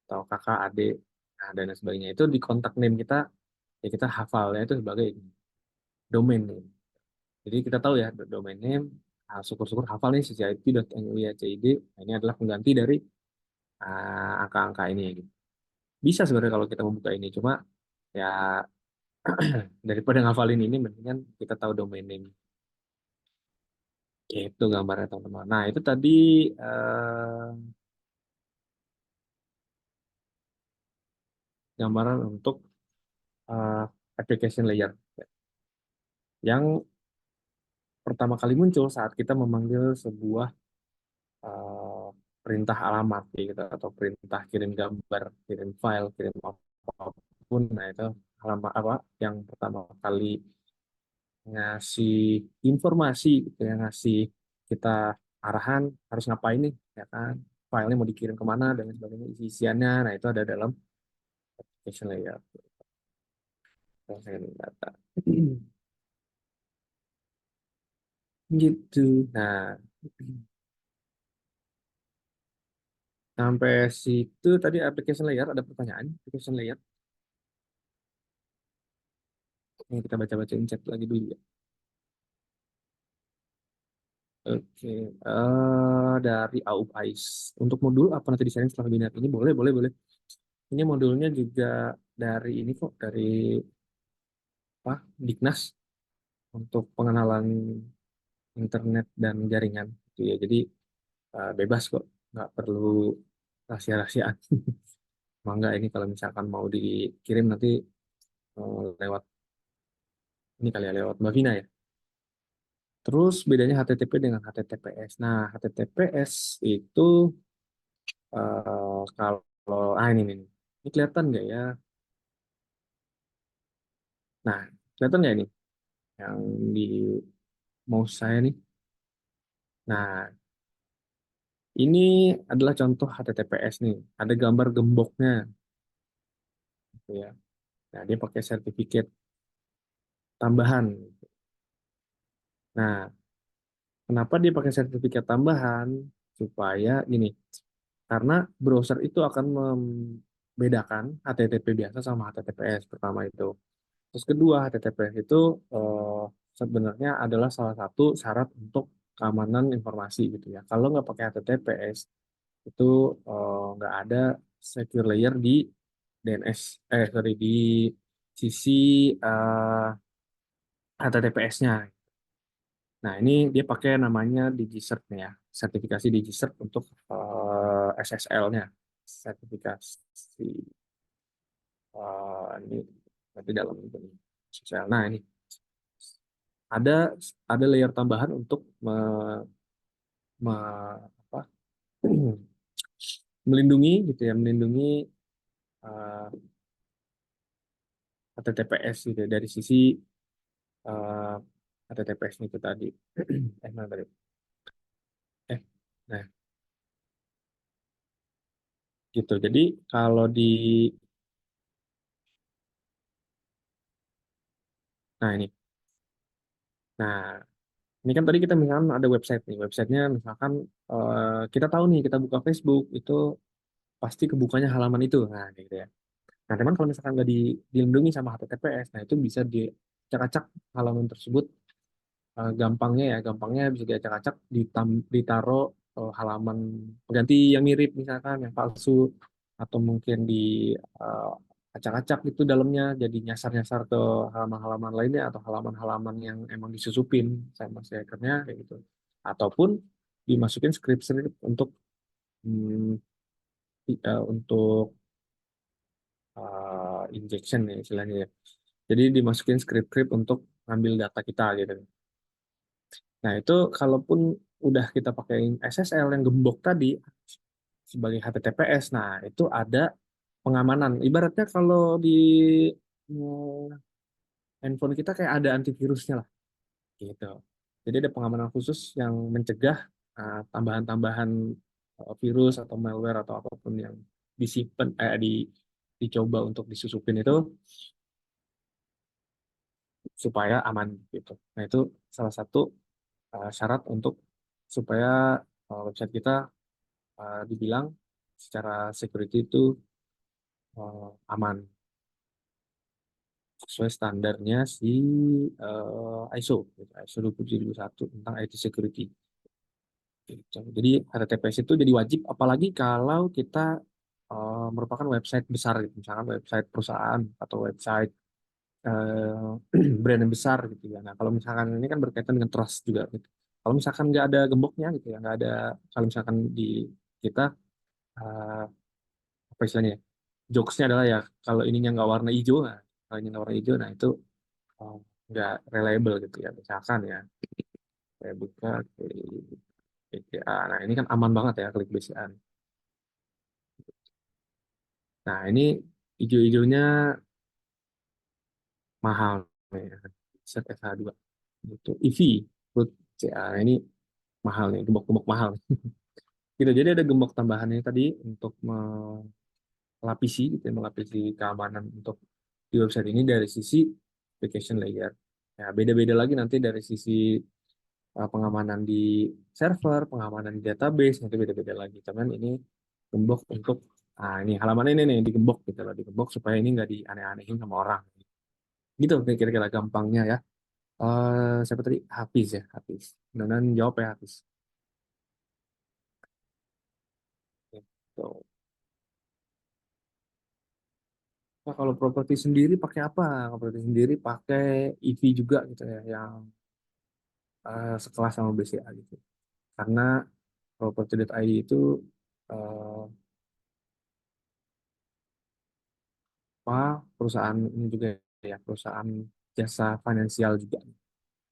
atau kakak, adik, nah, dan lain sebagainya. Itu di kontak name kita ya kita hafalnya itu sebagai domain name. Jadi kita tahu ya domain name. Syukur-syukur hafal nih ccip.nuiacid. Nah, ini adalah pengganti dari angka-angka ini gitu. Bisa sebenarnya kalau kita membuka ini, cuma ya daripada ngafalin ini mendingan kita tahu domain name. Itu gambarnya teman-teman. Nah, itu tadi gambaran untuk application layer yang pertama kali muncul saat kita memanggil sebuah perintah alamat gitu, atau perintah kirim gambar, kirim file, kirim apapun. Nah, itu alamat apa yang pertama kali ngasih informasi gitu ya, ngasih kita arahan harus ngapain nih ya kan, filenya mau dikirim kemana dan lain sebagainya, isiannya. Nah, itu ada dalam application layer, processing data. Gitu. Nah, sampai situ tadi application layer. Ada pertanyaan application layer? Ini kita baca-bacain chat lagi dulu ya. Oke, dari Aup Ais. Untuk modul apa nanti desain setelah webinar ini? Boleh, boleh, boleh. Ini modulnya juga dari ini kok, dari apa? Dignas, untuk pengenalan internet dan jaringan. Gitu ya. Jadi bebas kok, nggak perlu rahasia-rahasiaan. Mangga ini kalau misalkan mau dikirim nanti lewat ini kali ya, lewat Mbak Vina ya. Terus bedanya HTTP dengan HTTPS. Nah, HTTPS itu kalau ini kelihatan nggak ya? Nah, kelihatan nggak ini yang di mouse saya nih? Nah, ini adalah contoh HTTPS nih. Ada gambar gemboknya, gitu ya. Nah, dia pakai sertifikat tambahan. Nah, kenapa dia pakai sertifikat tambahan? Supaya gini, karena browser itu akan membedakan HTTP biasa sama HTTPS pertama itu. Terus kedua, HTTPS itu sebenarnya adalah salah satu syarat untuk keamanan informasi gitu ya. Kalau nggak pakai HTTPS itu nggak ada secure layer di DNS, sorry, di sisi HTTPS-nya. Nah, ini dia pakai namanya DigiCert nih ya, sertifikasi DigiCert untuk SSL-nya, sertifikasi ini berarti dalam ini SSL. Nah, ini ada layer tambahan untuk me, apa, melindungi gitu ya, melindungi HTTPS gitu ya, dari sisi HTTPS itu tadi. Mana tadi? Nah, gitu. Jadi kalau di nah ini. Nah, ini kan tadi kita misalkan ada website nih. Websitenya misalkan kita tahu nih, kita buka Facebook itu pasti kebukanya halaman itu. Nah, gitu ya. Nah, teman kalau misalkan nggak dilindungi sama HTTPS, nah itu bisa diacak-acak halaman tersebut. Gampangnya bisa diacak-acak, ditaruh halaman pengganti yang mirip misalkan yang palsu, atau mungkin acak-acak gitu dalamnya, jadi nyasar-nyasar ke halaman-halaman lainnya atau halaman-halaman yang emang disusupin sama si hackernya kayak gitu. Ataupun dimasukin script-script untuk hmm, untuk injection ya istilahnya ya. Jadi dimasukin script-script untuk ngambil data kita gitu. Nah, itu kalaupun udah kita pakai SSL yang gembok tadi sebagai HTTPS, nah itu ada pengamanan. Ibaratnya kalau di handphone kita kayak ada antivirusnya lah, gitu. Jadi ada pengamanan khusus yang mencegah tambahan-tambahan virus atau malware atau apapun yang disimpan, dicoba untuk disusupin itu supaya aman gitu. Nah itu salah satu syarat untuk supaya website kita dibilang secara security itu aman sesuai standarnya si ISO gitu, ISO 27001 tentang IT security. Gitu. Jadi HTTPS itu jadi wajib apalagi kalau kita merupakan website besar gitu, misalkan website perusahaan atau website brand yang besar gitu ya. Nah kalau misalkan ini kan berkaitan dengan trust juga gitu. Kalau misalkan nggak ada gemboknya gitu ya, nggak ada, kalau misalkan di kita uh, apa istilahnya ya, jokesnya adalah ya kalau ininya nggak warna hijau, nah, kalau ini nggak warna hijau, nah itu uh, nggak reliable gitu ya. Misalkan ya, saya buka BCA, nah ini kan aman banget ya klik BCA. Nah ini hijau-hijaunya mahal ya, set SH2 itu EV root CA. Nah, ini mahal nih, gembok-gembok mahal gitu. Jadi ada gembok tambahannya tadi untuk melapisi gitu ya, melapisi keamanan untuk di website ini dari sisi application layer. Ya, beda-beda lagi nanti dari sisi pengamanan di server, pengamanan di database, nanti beda-beda lagi. Cuman ini gembok untuk, ini halaman ini nih digembok gitu loh, digembok supaya ini nggak dianeh-anehin sama orang. Gitu kira-kira gampangnya ya. Siapa tadi? Hafiz ya, Hafiz. Mudah-mudahan jawab ya Hafiz. Gitu. Nah, kalau properti sendiri pakai apa? Properti sendiri pakai EV juga gitu ya, yang sekelas sama BCA gitu. Karena property.id itu eh, perusahaan ini juga ya, perusahaan jasa finansial juga.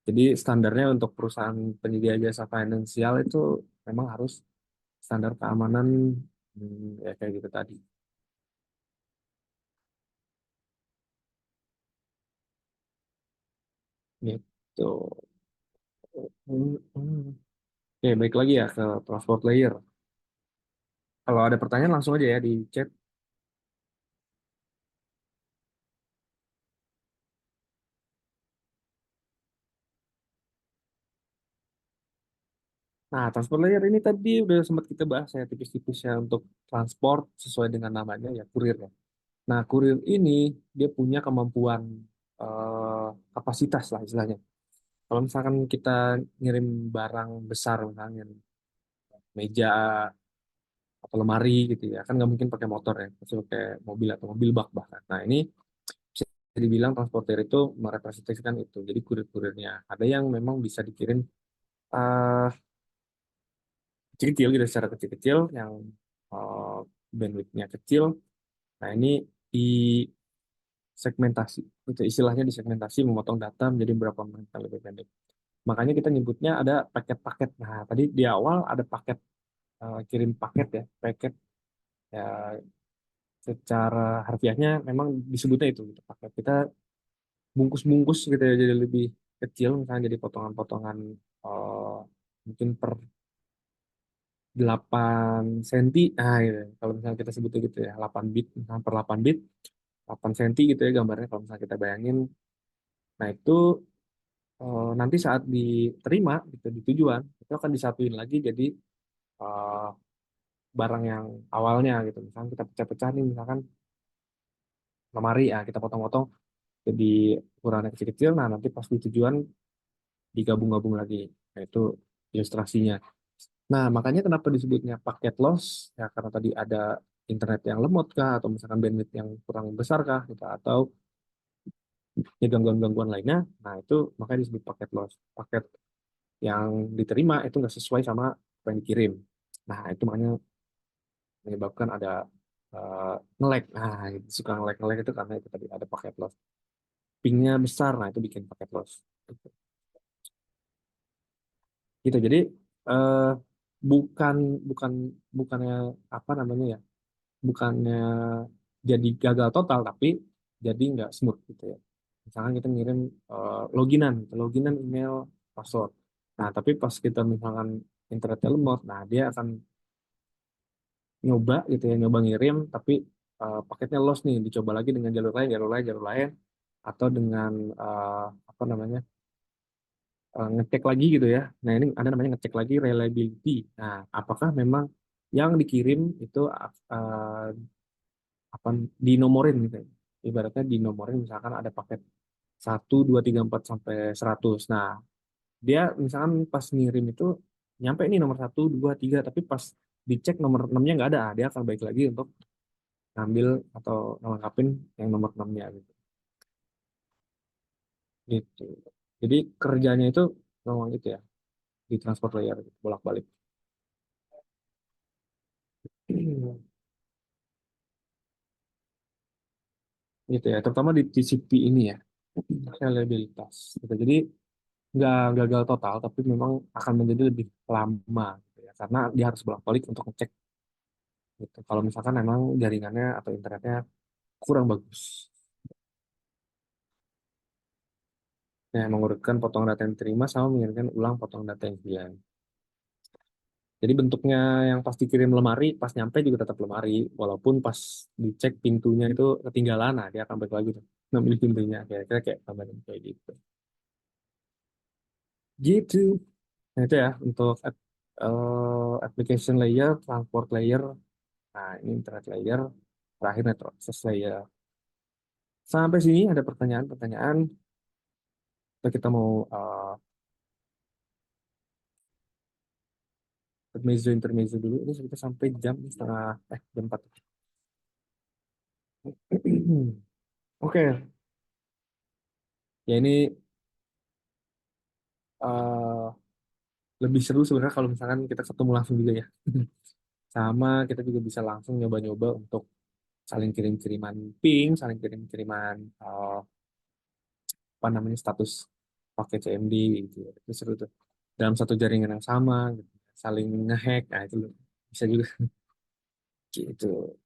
Jadi standarnya untuk perusahaan penyedia jasa finansial itu memang harus standar keamanan ya kayak gitu tadi. Gitu. Oke, baik lagi ya ke transport layer. Kalau ada pertanyaan langsung aja ya di chat. Nah, transport layer ini tadi udah sempat kita bahas ya tipis-tipis ya untuk transport sesuai dengan namanya ya kurir ya. Nah, kurir ini dia punya kemampuan kapasitas lah istilahnya. Kalau misalkan kita ngirim barang besar misalnya meja atau lemari gitu ya, kan nggak mungkin pakai motor ya, pasti pakai mobil atau mobil bak bahkan. Nah, ini bisa dibilang transporter itu merepresentasikan itu. Jadi kurir-kurirnya ada yang memang bisa dikirim eh, kecil-kecil gitu, secara kecil-kecil yang uh, bandwidth-nya kecil. Nah, ini di segmentasi, itu istilahnya disegmentasi, memotong data menjadi beberapa menit yang lebih pendek. Makanya kita nyebutnya ada paket-paket. Nah, tadi di awal ada paket, kirim paket ya, paket ya, secara harfiahnya memang disebutnya itu gitu, paket. Kita bungkus-bungkus gitu ya, jadi lebih kecil, misalnya jadi potongan-potongan mungkin per 8 senti. Nah, gitu. Kalau misalnya kita sebutnya gitu ya, 8 bit, misalnya per 8 bit, 8 senti gitu ya gambarnya kalau misalnya kita bayangin. Nah, itu nanti saat diterima gitu di tujuan, itu akan disatuin lagi jadi eh, barang yang awalnya gitu. Misalnya kita pecah-pecah nih, misalkan lemari ya, kita potong-potong jadi ukurannya kecil-kecil. Nah, nanti pas di tujuan digabung-gabung lagi. Nah, itu ilustrasinya. Nah, makanya kenapa disebutnya paket loss? Ya, karena tadi ada internet yang lemot kah, atau misalkan bandwidth yang kurang besar kah, gitu, atau ya gangguan-gangguan lainnya. Nah, itu makanya disebut paket loss. Paket yang diterima itu nggak sesuai sama apa yang dikirim. Nah, itu makanya menyebabkan ada nge-lag. Nah, itu suka nge-lag itu karena itu tadi ada paket loss. Pingnya besar, nah itu bikin paket loss. Gitu. Jadi eh, bukan bukan bukannya apa namanya ya, bukannya jadi gagal total, tapi jadi nggak smooth gitu ya. Misalkan kita ngirim loginan email password. Nah, tapi pas kita misalkan internetnya lemot, nah dia akan nyoba gitu ya, nyoba ngirim, tapi paketnya lost nih, dicoba lagi dengan jalur lain, atau dengan apa namanya, ngecek lagi gitu ya. Nah, ini ada namanya ngecek lagi reliability. Nah, apakah memang yang dikirim itu apa dinomorin gitu ya. Ibaratnya dinomorin, misalkan ada paket 1, 2, 3, 4 sampai 100. Nah, dia misalkan pas ngirim itu nyampe nih nomor 1, 2, 3, tapi pas dicek nomor 6-nya nggak ada, dia akan balik lagi untuk ngambil atau ngelengkapin yang nomor 6-nya gitu. Gitu. Jadi kerjanya itu memang itu ya, di transport layer gitu, bolak-balik. Gitu ya, terutama di TCP ini ya, reliabilitas. Gitu. Jadi nggak gagal total, tapi memang akan menjadi lebih lama gitu ya, karena dia harus bolak-balik untuk ngecek gitu. Kalau misalkan memang jaringannya atau internetnya kurang bagus. Nah, mengurutkan potong data yang diterima sama mengirimkan ulang potong data yang hilang. Jadi bentuknya yang pas dikirim lemari, pas nyampe juga tetap lemari, walaupun pas dicek pintunya itu ketinggalan, nah dia akan balik lagi tuh, ngambil pintunya, kira-kira kayak gambaran kayak gitu. Gitu. Nah, itu ya untuk application layer, transport layer, nah ini internet layer, terakhir network access layer. Sampai sini ada pertanyaan-pertanyaan, atau kita mau intermezzo dulu. Ini kita sampai jam 4. Oke, ya ini eh, lebih seru sebenarnya kalau misalkan kita ketemu langsung juga ya. Sama kita juga bisa langsung nyoba-nyoba untuk saling kirim-kiriman ping, saling kirim-kiriman apa namanya status pakai CMD gitu. Itu seru tuh. Dalam satu jaringan yang sama, gitu. Saling ngehack, nah itu bisa juga gitu.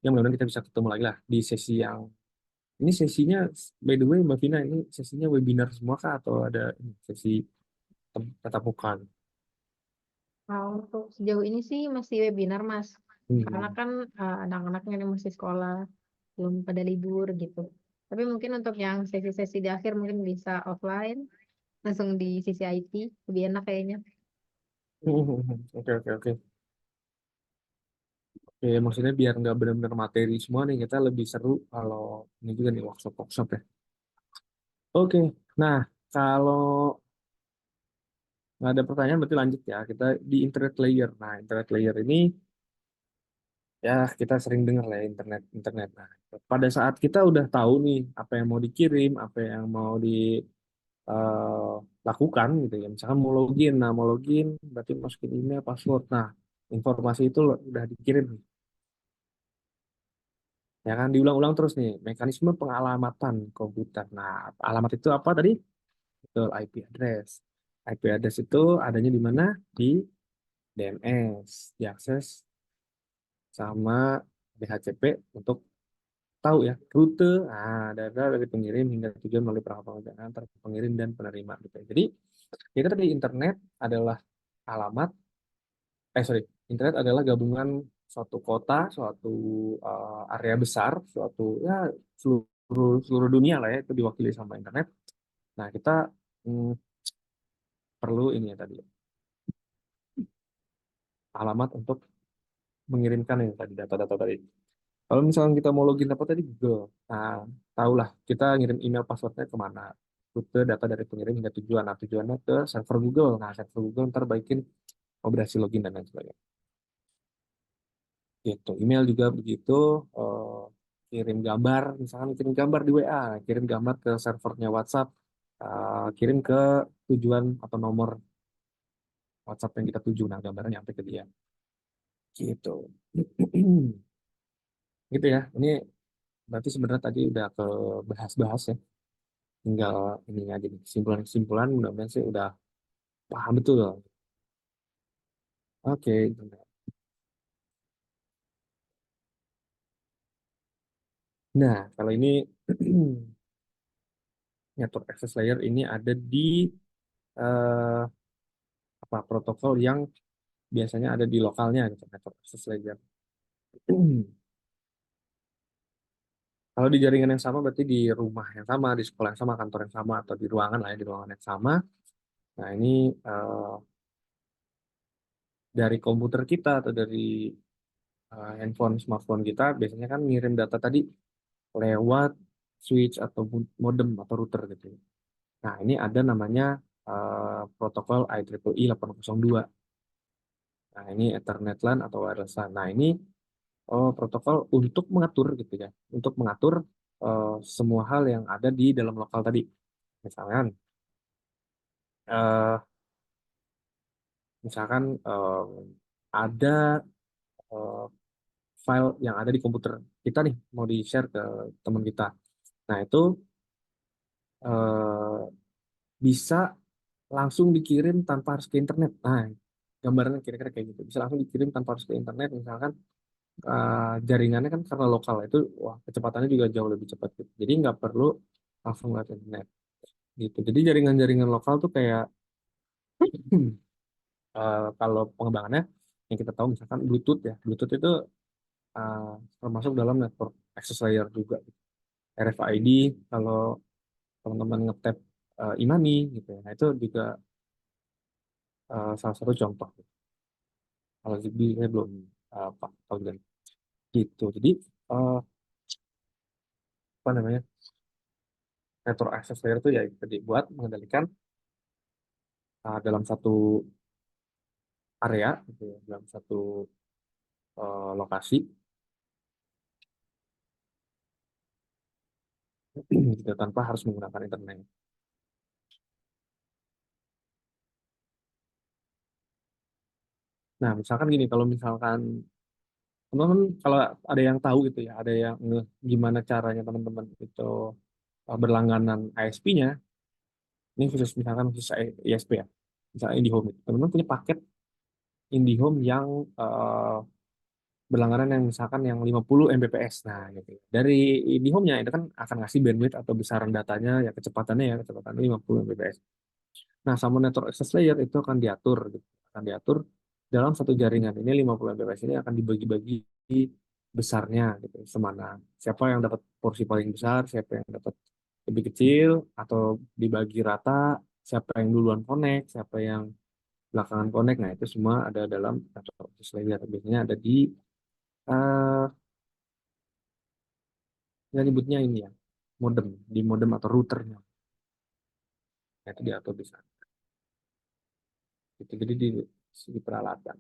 Ya mudah-mudahan kita bisa ketemu lagi lah di sesi yang ini sesinya, by the way Mbak Vina, ini sesinya webinar semua kah atau ada sesi tatap muka? Untuk sejauh ini sih masih webinar, Mas. Karena Hmm. kan anak-anaknya ini masih sekolah, belum pada libur gitu. Tapi mungkin untuk yang sesi-sesi di akhir mungkin bisa offline, langsung di sisi IT, lebih enak kayaknya. Oke, oke, oke. Oke, maksudnya biar nggak benar-benar materi semua nih, kita lebih seru kalau ini juga nih workshop ya. Oke, nah kalau nggak ada pertanyaan berarti lanjut ya. Kita di internet layer. Nah, internet layer ini ya kita sering dengar lah ya, internet. Nah, pada saat kita udah tahu nih apa yang mau dikirim, apa yang mau dilakukan gitu ya. Misalkan mau login, nah mau login berarti masukin email, password. Nah, informasi itu udah dikirim. Ya kan diulang-ulang terus nih mekanisme pengalamatan komputer. Nah, alamat itu apa tadi? Betul, IP address. IP address itu adanya di mana? Di DNS, diakses sama DHCP untuk tahu ya rute, nah data dari pengirim hingga tujuan melalui perangkat pengajaran antar pengirim dan penerima gitu. Jadi kita tadi internet adalah alamat, sorry, internet adalah gabungan suatu kota, suatu area besar, suatu ya seluruh seluruh dunia lah ya itu diwakili sama internet. Nah kita mm, perlu ini ya tadi alamat untuk mengirimkan yang tadi data-data tadi. Kalau misalnya kita mau login apa tadi Google, nah tahulah kita ngirim email passwordnya kemana, rute data dari pengirim hingga tujuan. Nah tujuannya ke server Google. Nah server Google ntar baikin, oh berhasil login dan lain sebagainya. Gitu. Email juga begitu, kirim gambar, misalkan kirim gambar di WA, kirim gambar ke servernya WhatsApp, kirim ke tujuan atau nomor WhatsApp yang kita tuju, nah gambarnya nyampe ke dia. Gitu. Gitu ya. Ini berarti sebenarnya tadi udah ke bahas-bahas ya. Tinggal ini aja nih, kesimpulan-kesimpulan mudah-mudahan sih udah paham betul. Oke. Nah, kalau ini network access layer ini ada di eh, apa protokol yang biasanya ada di lokalnya gitu, network access layer. Kalau di jaringan yang sama berarti di rumah yang sama, di sekolah yang sama, kantor yang sama, atau di ruangan lah ya, di ruangan yang sama. Nah, ini eh, dari komputer kita atau dari handphone, smartphone kita biasanya kan ngirim data tadi lewat switch atau modem atau router gitu. Nah, ini ada namanya protokol IEEE 802. Nah, ini Ethernet LAN atau wireless LAN. Nah, ini protokol untuk mengatur gitu ya, untuk mengatur semua hal yang ada di dalam lokal tadi. Misalkan, eh, misalkan ada eh, file yang ada di komputer kita nih mau di share ke teman kita. Nah itu eh, bisa langsung dikirim tanpa harus ke internet. Nah gambarnya kira-kira kayak gitu. Bisa langsung dikirim tanpa harus ke internet. Misalkan jaringannya kan karena lokal itu, wah kecepatannya juga jauh lebih cepat. Gitu. Jadi nggak perlu langsung ke internet. Gitu. Jadi jaringan-jaringan lokal tuh kayak kalau pengembangannya yang kita tahu misalkan Bluetooth ya. Bluetooth itu uh, termasuk dalam network access layer juga. RFID kalau teman-teman ngetap Imani gitu ya. Nah, itu juga salah satu contoh. Kalau Zigbee saya belum tahu dan gitu. Jadi uh, apa namanya network access layer itu ya tadi buat mengendalikan dalam satu area gitu ya, dalam satu lokasi gitu, tanpa harus menggunakan internet. Nah, misalkan gini, kalau misalkan teman-teman kalau ada yang tahu gitu ya, ada yang gimana caranya teman-teman itu berlangganan ISP-nya, ini khusus misalkan khusus ISP ya, misalnya IndiHome, teman-teman punya paket IndiHome yang eh, berlangganan yang misalkan yang 50 Mbps, nah gitu. Dari IndiHome-nya itu kan akan ngasih bandwidth atau besaran datanya ya kecepatan 50 Mbps. Nah, sama network access layer itu akan diatur gitu. Akan diatur dalam satu jaringan ini 50 Mbps ini akan dibagi-bagi besarnya gitu, semana. Siapa yang dapat porsi paling besar, siapa yang dapat lebih kecil atau dibagi rata, siapa yang duluan connect, siapa yang belakangan connect. Nah, itu semua ada dalam network access layer. Biasanya ada di eh yang nyebutnya ini ya, modem, di modem atau routernya. Nah, itu diatur di sana. Gitu. Jadi di segi peralatan.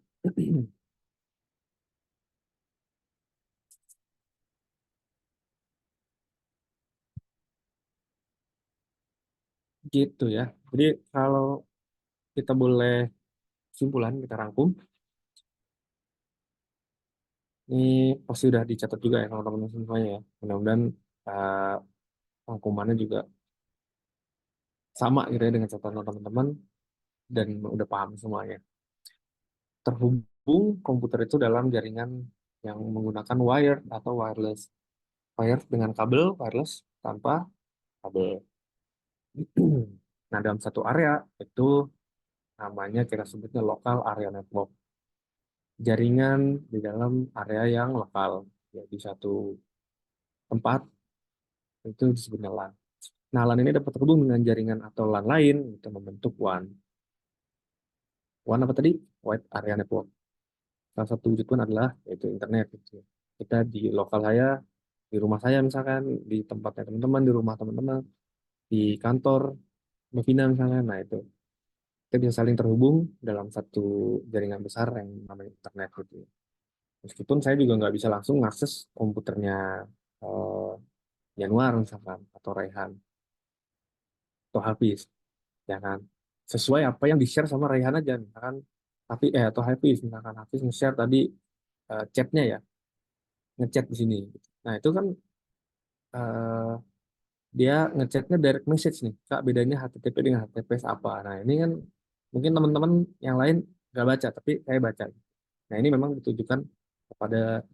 Gitu ya. Jadi kalau kita boleh kesimpulan, kita rangkum. Ini pasti udah dicatat juga ya sama teman-teman semuanya ya. Mudah-mudahan uh, rangkumannya juga sama gitu ya dengan catatan teman-teman dan udah paham semuanya. Terhubung komputer itu dalam jaringan yang menggunakan wire atau wireless. Wire dengan kabel, wireless tanpa kabel. Nah, dalam satu area itu namanya kita sebutnya local area network. Jaringan di dalam area yang lokal, ya, di satu tempat itu disebutnya LAN. Nah, LAN ini dapat terhubung dengan jaringan atau LAN lain untuk membentuk WAN. WAN apa tadi? Wide Area Network. Salah satu wujud WAN adalah yaitu internet. Gitu. Kita di lokal saya, di rumah saya misalkan, di tempatnya teman-teman, di rumah teman-teman, di kantor, Novina misalnya. Nah, itu kita bisa saling terhubung dalam satu jaringan besar yang namanya internet gitu. Meskipun saya juga nggak bisa langsung ngakses komputernya eh, Januar misalkan, atau Raihan, atau Hafiz, ya kan? Sesuai apa yang di-share sama Raihan aja, misalkan atau Hafiz, misalkan Hafiz nge-share tadi chatnya ya, ngechat di sini. Nah itu kan eh, dia ngechatnya direct message nih, Kak, bedanya HTTP dengan HTTPS apa? Nah ini kan mungkin teman-teman yang lain nggak baca, tapi saya baca. Nah ini memang ditujukan kepada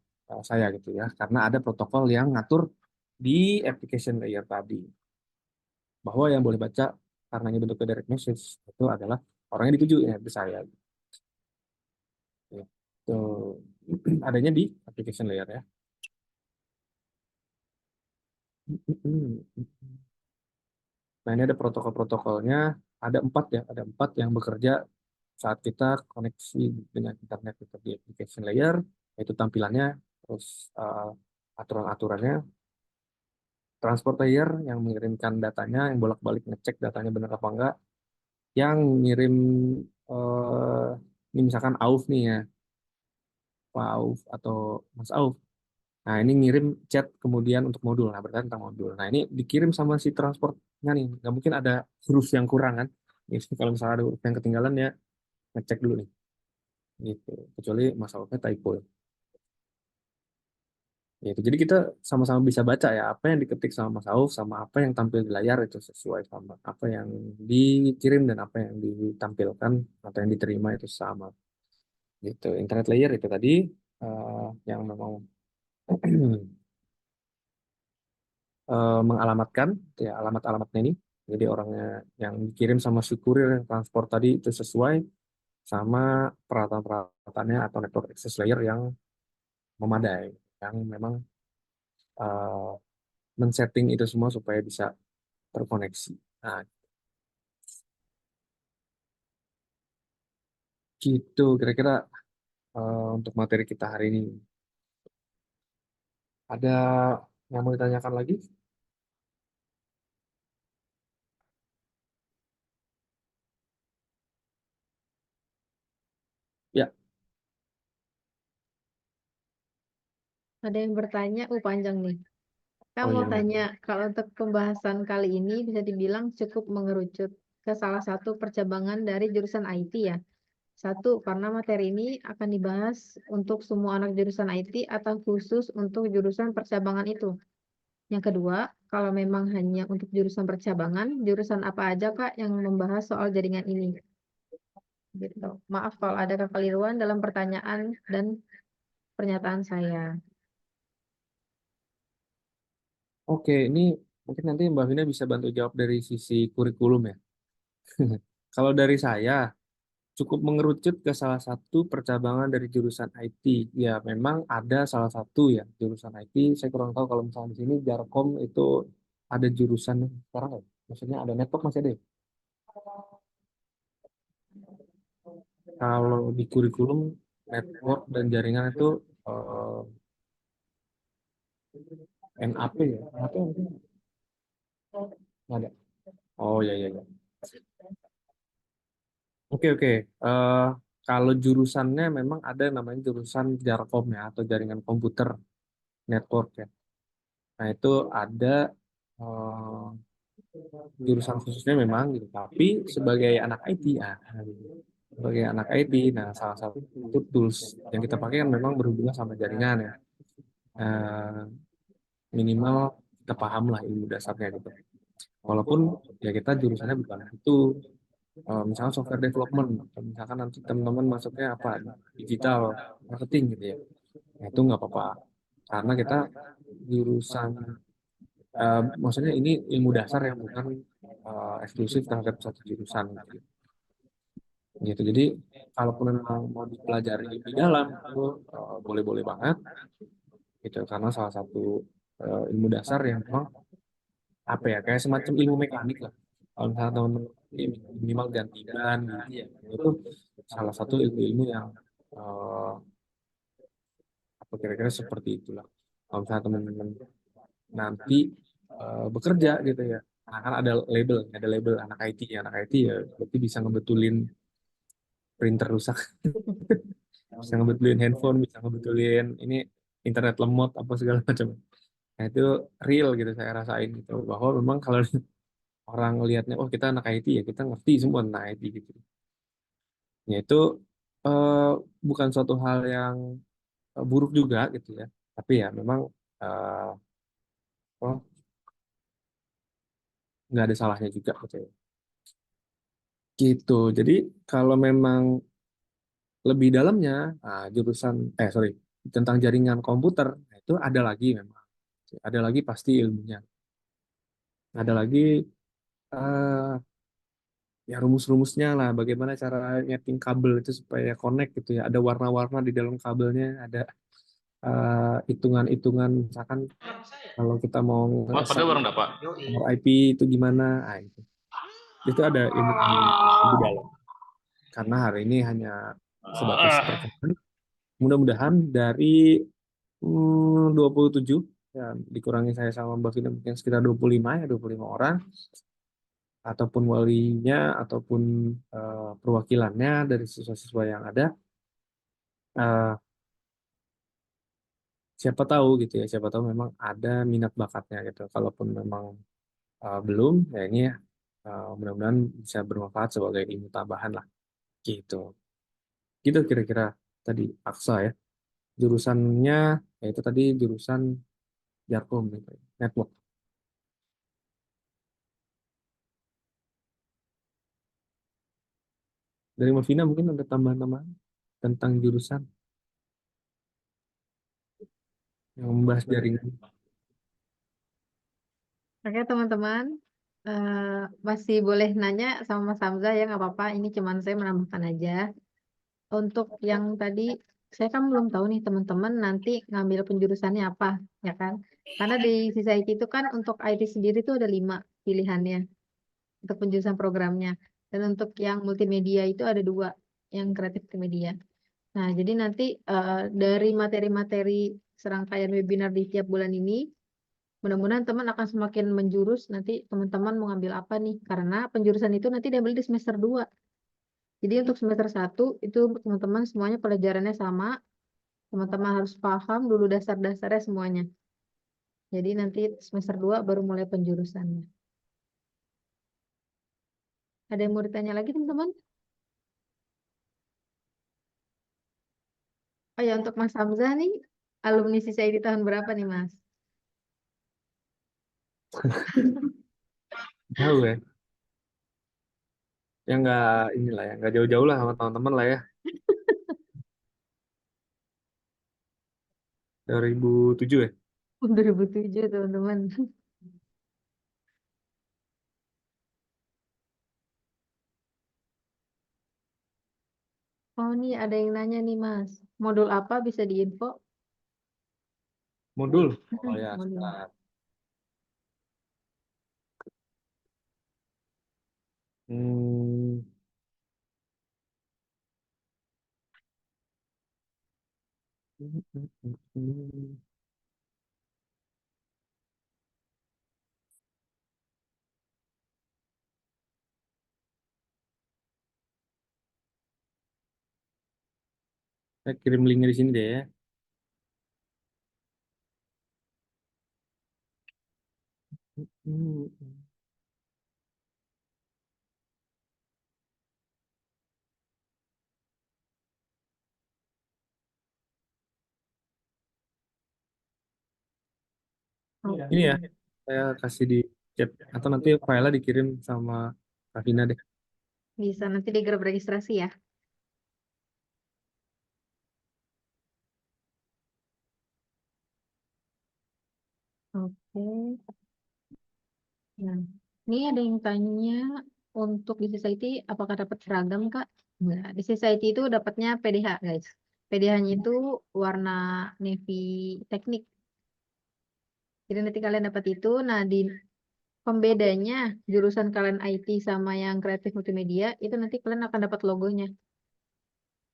saya gitu ya, karena ada protokol yang ngatur di application layer tadi, bahwa yang boleh baca karena ini bentuknya direct message itu adalah orang yang dituju, ya itu saya. Itu adanya di application layer ya. Nah ini ada protokol-protokolnya, ada 4 ya, ada 4 yang bekerja saat kita koneksi dengan internet kita di application layer, yaitu tampilannya, terus aturan-aturannya, transport layer yang mengirimkan datanya, yang bolak-balik ngecek datanya benar apa enggak, yang ngirim eh, ini misalkan Auf nih ya, Pak Auf atau Mas Auf. Nah ini ngirim chat kemudian untuk modul, nah berarti tentang modul. Nah ini dikirim sama si transportnya nih, nggak mungkin ada huruf yang kurang kan. Jadi kalau misalnya ada huruf yang ketinggalan ya ngecek dulu nih, gitu. Kecuali masalahnya typo. Gitu. Jadi kita sama-sama bisa baca ya apa yang diketik sama Mas Auf sama apa yang tampil di layar itu sesuai sama apa yang dikirim dan apa yang ditampilkan atau yang diterima itu sama. Gitu. Internet layer itu tadi yang memang mengalamatkan ya alamat-alamatnya ini. Jadi orangnya yang dikirim sama si kurir yang transport tadi itu sesuai sama peralatan-peralatannya atau network access layer yang memadai, yang memang uh, men-setting itu semua supaya bisa terkoneksi. Nah, gitu kira-kira untuk materi kita hari ini. Ada yang mau ditanyakan lagi? Ya, Ada yang bertanya, panjang nih. Kamu oh mau iya. tanya, kalau untuk pembahasan kali ini bisa dibilang cukup mengerucut ke salah satu percabangan dari jurusan IT ya. Satu, karena materi ini akan dibahas untuk semua anak jurusan IT atau khusus untuk jurusan percabangan itu. Yang kedua, kalau memang hanya untuk jurusan percabangan, jurusan apa aja Kak yang membahas soal jaringan ini? Gitu. Maaf kalau ada kekeliruan dalam pertanyaan dan pernyataan saya. Oke, ini mungkin nanti Mbak Vina bisa bantu jawab dari sisi kurikulum ya. Kalau dari saya, cukup mengerucut ke salah satu percabangan dari jurusan IT. Ya, memang ada salah satu ya jurusan IT. Saya kurang tahu kalau misalnya di sini Jarkom itu ada jurusan sekarang ya. Maksudnya ada network masih ada ya? Kalau di kurikulum network dan jaringan itu NAP ya. NAP nggak ada. Oh ya ya ya. Oke oke. Kalau jurusannya memang ada namanya jurusan Jarkom ya atau jaringan komputer network ya. Nah itu ada eh, jurusan khususnya memang gitu. Tapi sebagai anak IT ya, sebagai anak IT, nah salah satu tools yang kita pakai kan memang berhubungan sama jaringan ya. Eh, Minimal kita paham lah ilmu dasarnya gitu. Walaupun ya kita jurusannya bukan itu, misalkan software development, atau misalkan nanti teman-teman masuknya apa, digital marketing gitu ya. Nah, itu nggak apa-apa. Karena kita jurusan, maksudnya ini ilmu dasar yang bukan eksklusif terhadap satu jurusan gitu. Jadi kalaupun memang mau dipelajari lebih dalam itu boleh-boleh banget gitu karena salah satu ilmu dasar yang memang apa ya kayak semacam ilmu mekanik lah. Kalau misalnya teman-teman minimal ganti ban gitu ya, itu salah satu ilmu-ilmu yang apa kira-kira seperti itulah. Kalau misalnya teman-teman nanti bekerja gitu ya, nah, kan ada label anak IT ya berarti bisa ngebetulin printer rusak bisa ngebetulin handphone, bisa ngebetulin ini internet lemot apa segala macam. Nah itu real gitu saya rasain gitu bahwa memang kalau orang lihatnya oh kita anak IT ya kita ngerti semua tentang IT gitu. Ya itu eh, bukan suatu hal yang buruk juga gitu ya. Tapi ya memang eh, oh, nggak ada salahnya juga gitu ya. Gitu. Jadi kalau memang lebih dalamnya jurusan sorry tentang jaringan komputer nah, itu ada lagi memang. Ada lagi pasti ilmunya. Ada lagi eh, ya rumus-rumusnya lah, bagaimana cara nyeting kabel itu supaya connect gitu ya. Ada warna-warna di dalam kabelnya, ada hitungan-hitungan, misalkan kalau kita mau nge-assign nomor IP itu gimana, itu ada ilmu lebih dalam. Karena hari ini hanya sebatas perkenalan. Mudah-mudahan dari 27 ya dikurangi saya sama Mbak Vina mungkin sekitar 25 ya 25 orang ataupun walinya ataupun perwakilannya dari siswa-siswa yang ada eh, siapa tahu gitu ya siapa tahu memang ada minat bakatnya gitu kalaupun memang belum ya ini ya mudah-mudahan bisa bermanfaat sebagai ilmu tambahan lah gitu gitu kira-kira tadi Aksa ya jurusannya yaitu tadi jurusan Jarkom gitu network dari Mbak Vina mungkin ada tambahan-tambahan tentang jurusan yang membahas jaringan. Oke teman-teman, masih boleh nanya sama Mas Hamzah ya nggak apa-apa. Ini cuman saya menambahkan aja. Untuk yang tadi, saya kan belum tahu nih teman-teman nanti ngambil penjurusannya apa, ya kan? Karena di sisi IT itu kan untuk IT sendiri tuh ada 5 pilihannya untuk penjurusan programnya. Dan untuk yang multimedia itu ada 2, yang kreatif multimedia. Nah, jadi nanti dari materi-materi serangkaian webinar di tiap bulan ini, mudah-mudahan teman akan semakin menjurus nanti teman-teman mau ngambil apa nih. Karena penjurusan itu nanti diambil di semester 2. Jadi untuk semester 1 itu teman-teman semuanya pelajarannya sama. Teman-teman harus paham dulu dasar-dasarnya semuanya. Jadi nanti semester 2 baru mulai penjurusannya. Ada yang mau ditanya lagi teman-teman? Oh ya untuk Mas Hamzah nih, alumni sisa di tahun berapa nih Mas? Jauh ya. Yang nggak inilah ya, nggak jauh-jauh lah sama teman-teman lah ya. 2007 ya. 2007 teman-teman. Oh nih ada yang nanya nih Mas. Modul apa bisa diinfo? Modul. Oh ya, Modul. sebentar. Hmm, Saya kirim linknya di sini deh ya. Ini ya, saya kasih di chat atau nanti filenya dikirim sama Kavina deh. Bisa nanti di grup registrasi ya. Oke. Nah, ini ada yang tanya untuk di society apakah dapat seragam Kak? Enggak, di society itu dapatnya PDH guys. PDH-nya itu warna navy teknik. Jadi nanti kalian dapat itu. Nah, di pembedanya jurusan kalian IT sama yang kreatif multimedia itu nanti kalian akan dapat logonya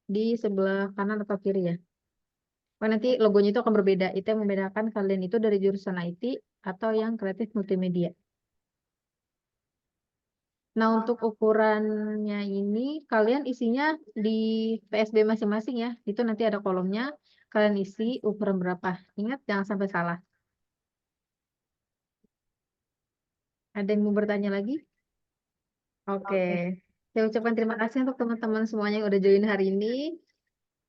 di sebelah kanan atau kiri ya. Oh, nanti logonya itu akan berbeda. Itu yang membedakan kalian itu dari jurusan IT atau yang kreatif multimedia. Nah, untuk ukurannya ini kalian isinya di PSB masing-masing ya. Itu nanti ada kolomnya. Kalian isi ukuran berapa. Ingat jangan sampai salah. Ada yang mau bertanya lagi? Oke. Saya ucapkan terima kasih untuk teman-teman semuanya yang udah join hari ini.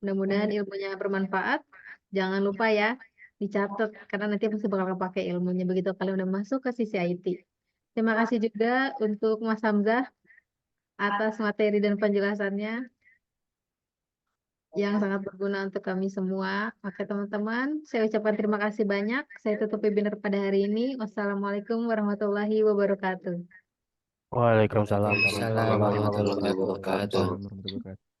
Mudah-mudahan ilmunya bermanfaat. Jangan lupa ya, dicatat karena nanti pasti bakal pakai ilmunya begitu kalian udah masuk ke sisi IT. Terima kasih juga untuk Mas Hamzah atas materi dan penjelasannya yang sangat berguna untuk kami semua. Oke teman-teman, saya ucapkan terima kasih banyak. Saya tutup webinar pada hari ini. Wassalamualaikum warahmatullahi wabarakatuh. Waalaikumsalam Waalaikumsalam warahmatullahi warahmatullahi wabarakatuh. wabarakatuh.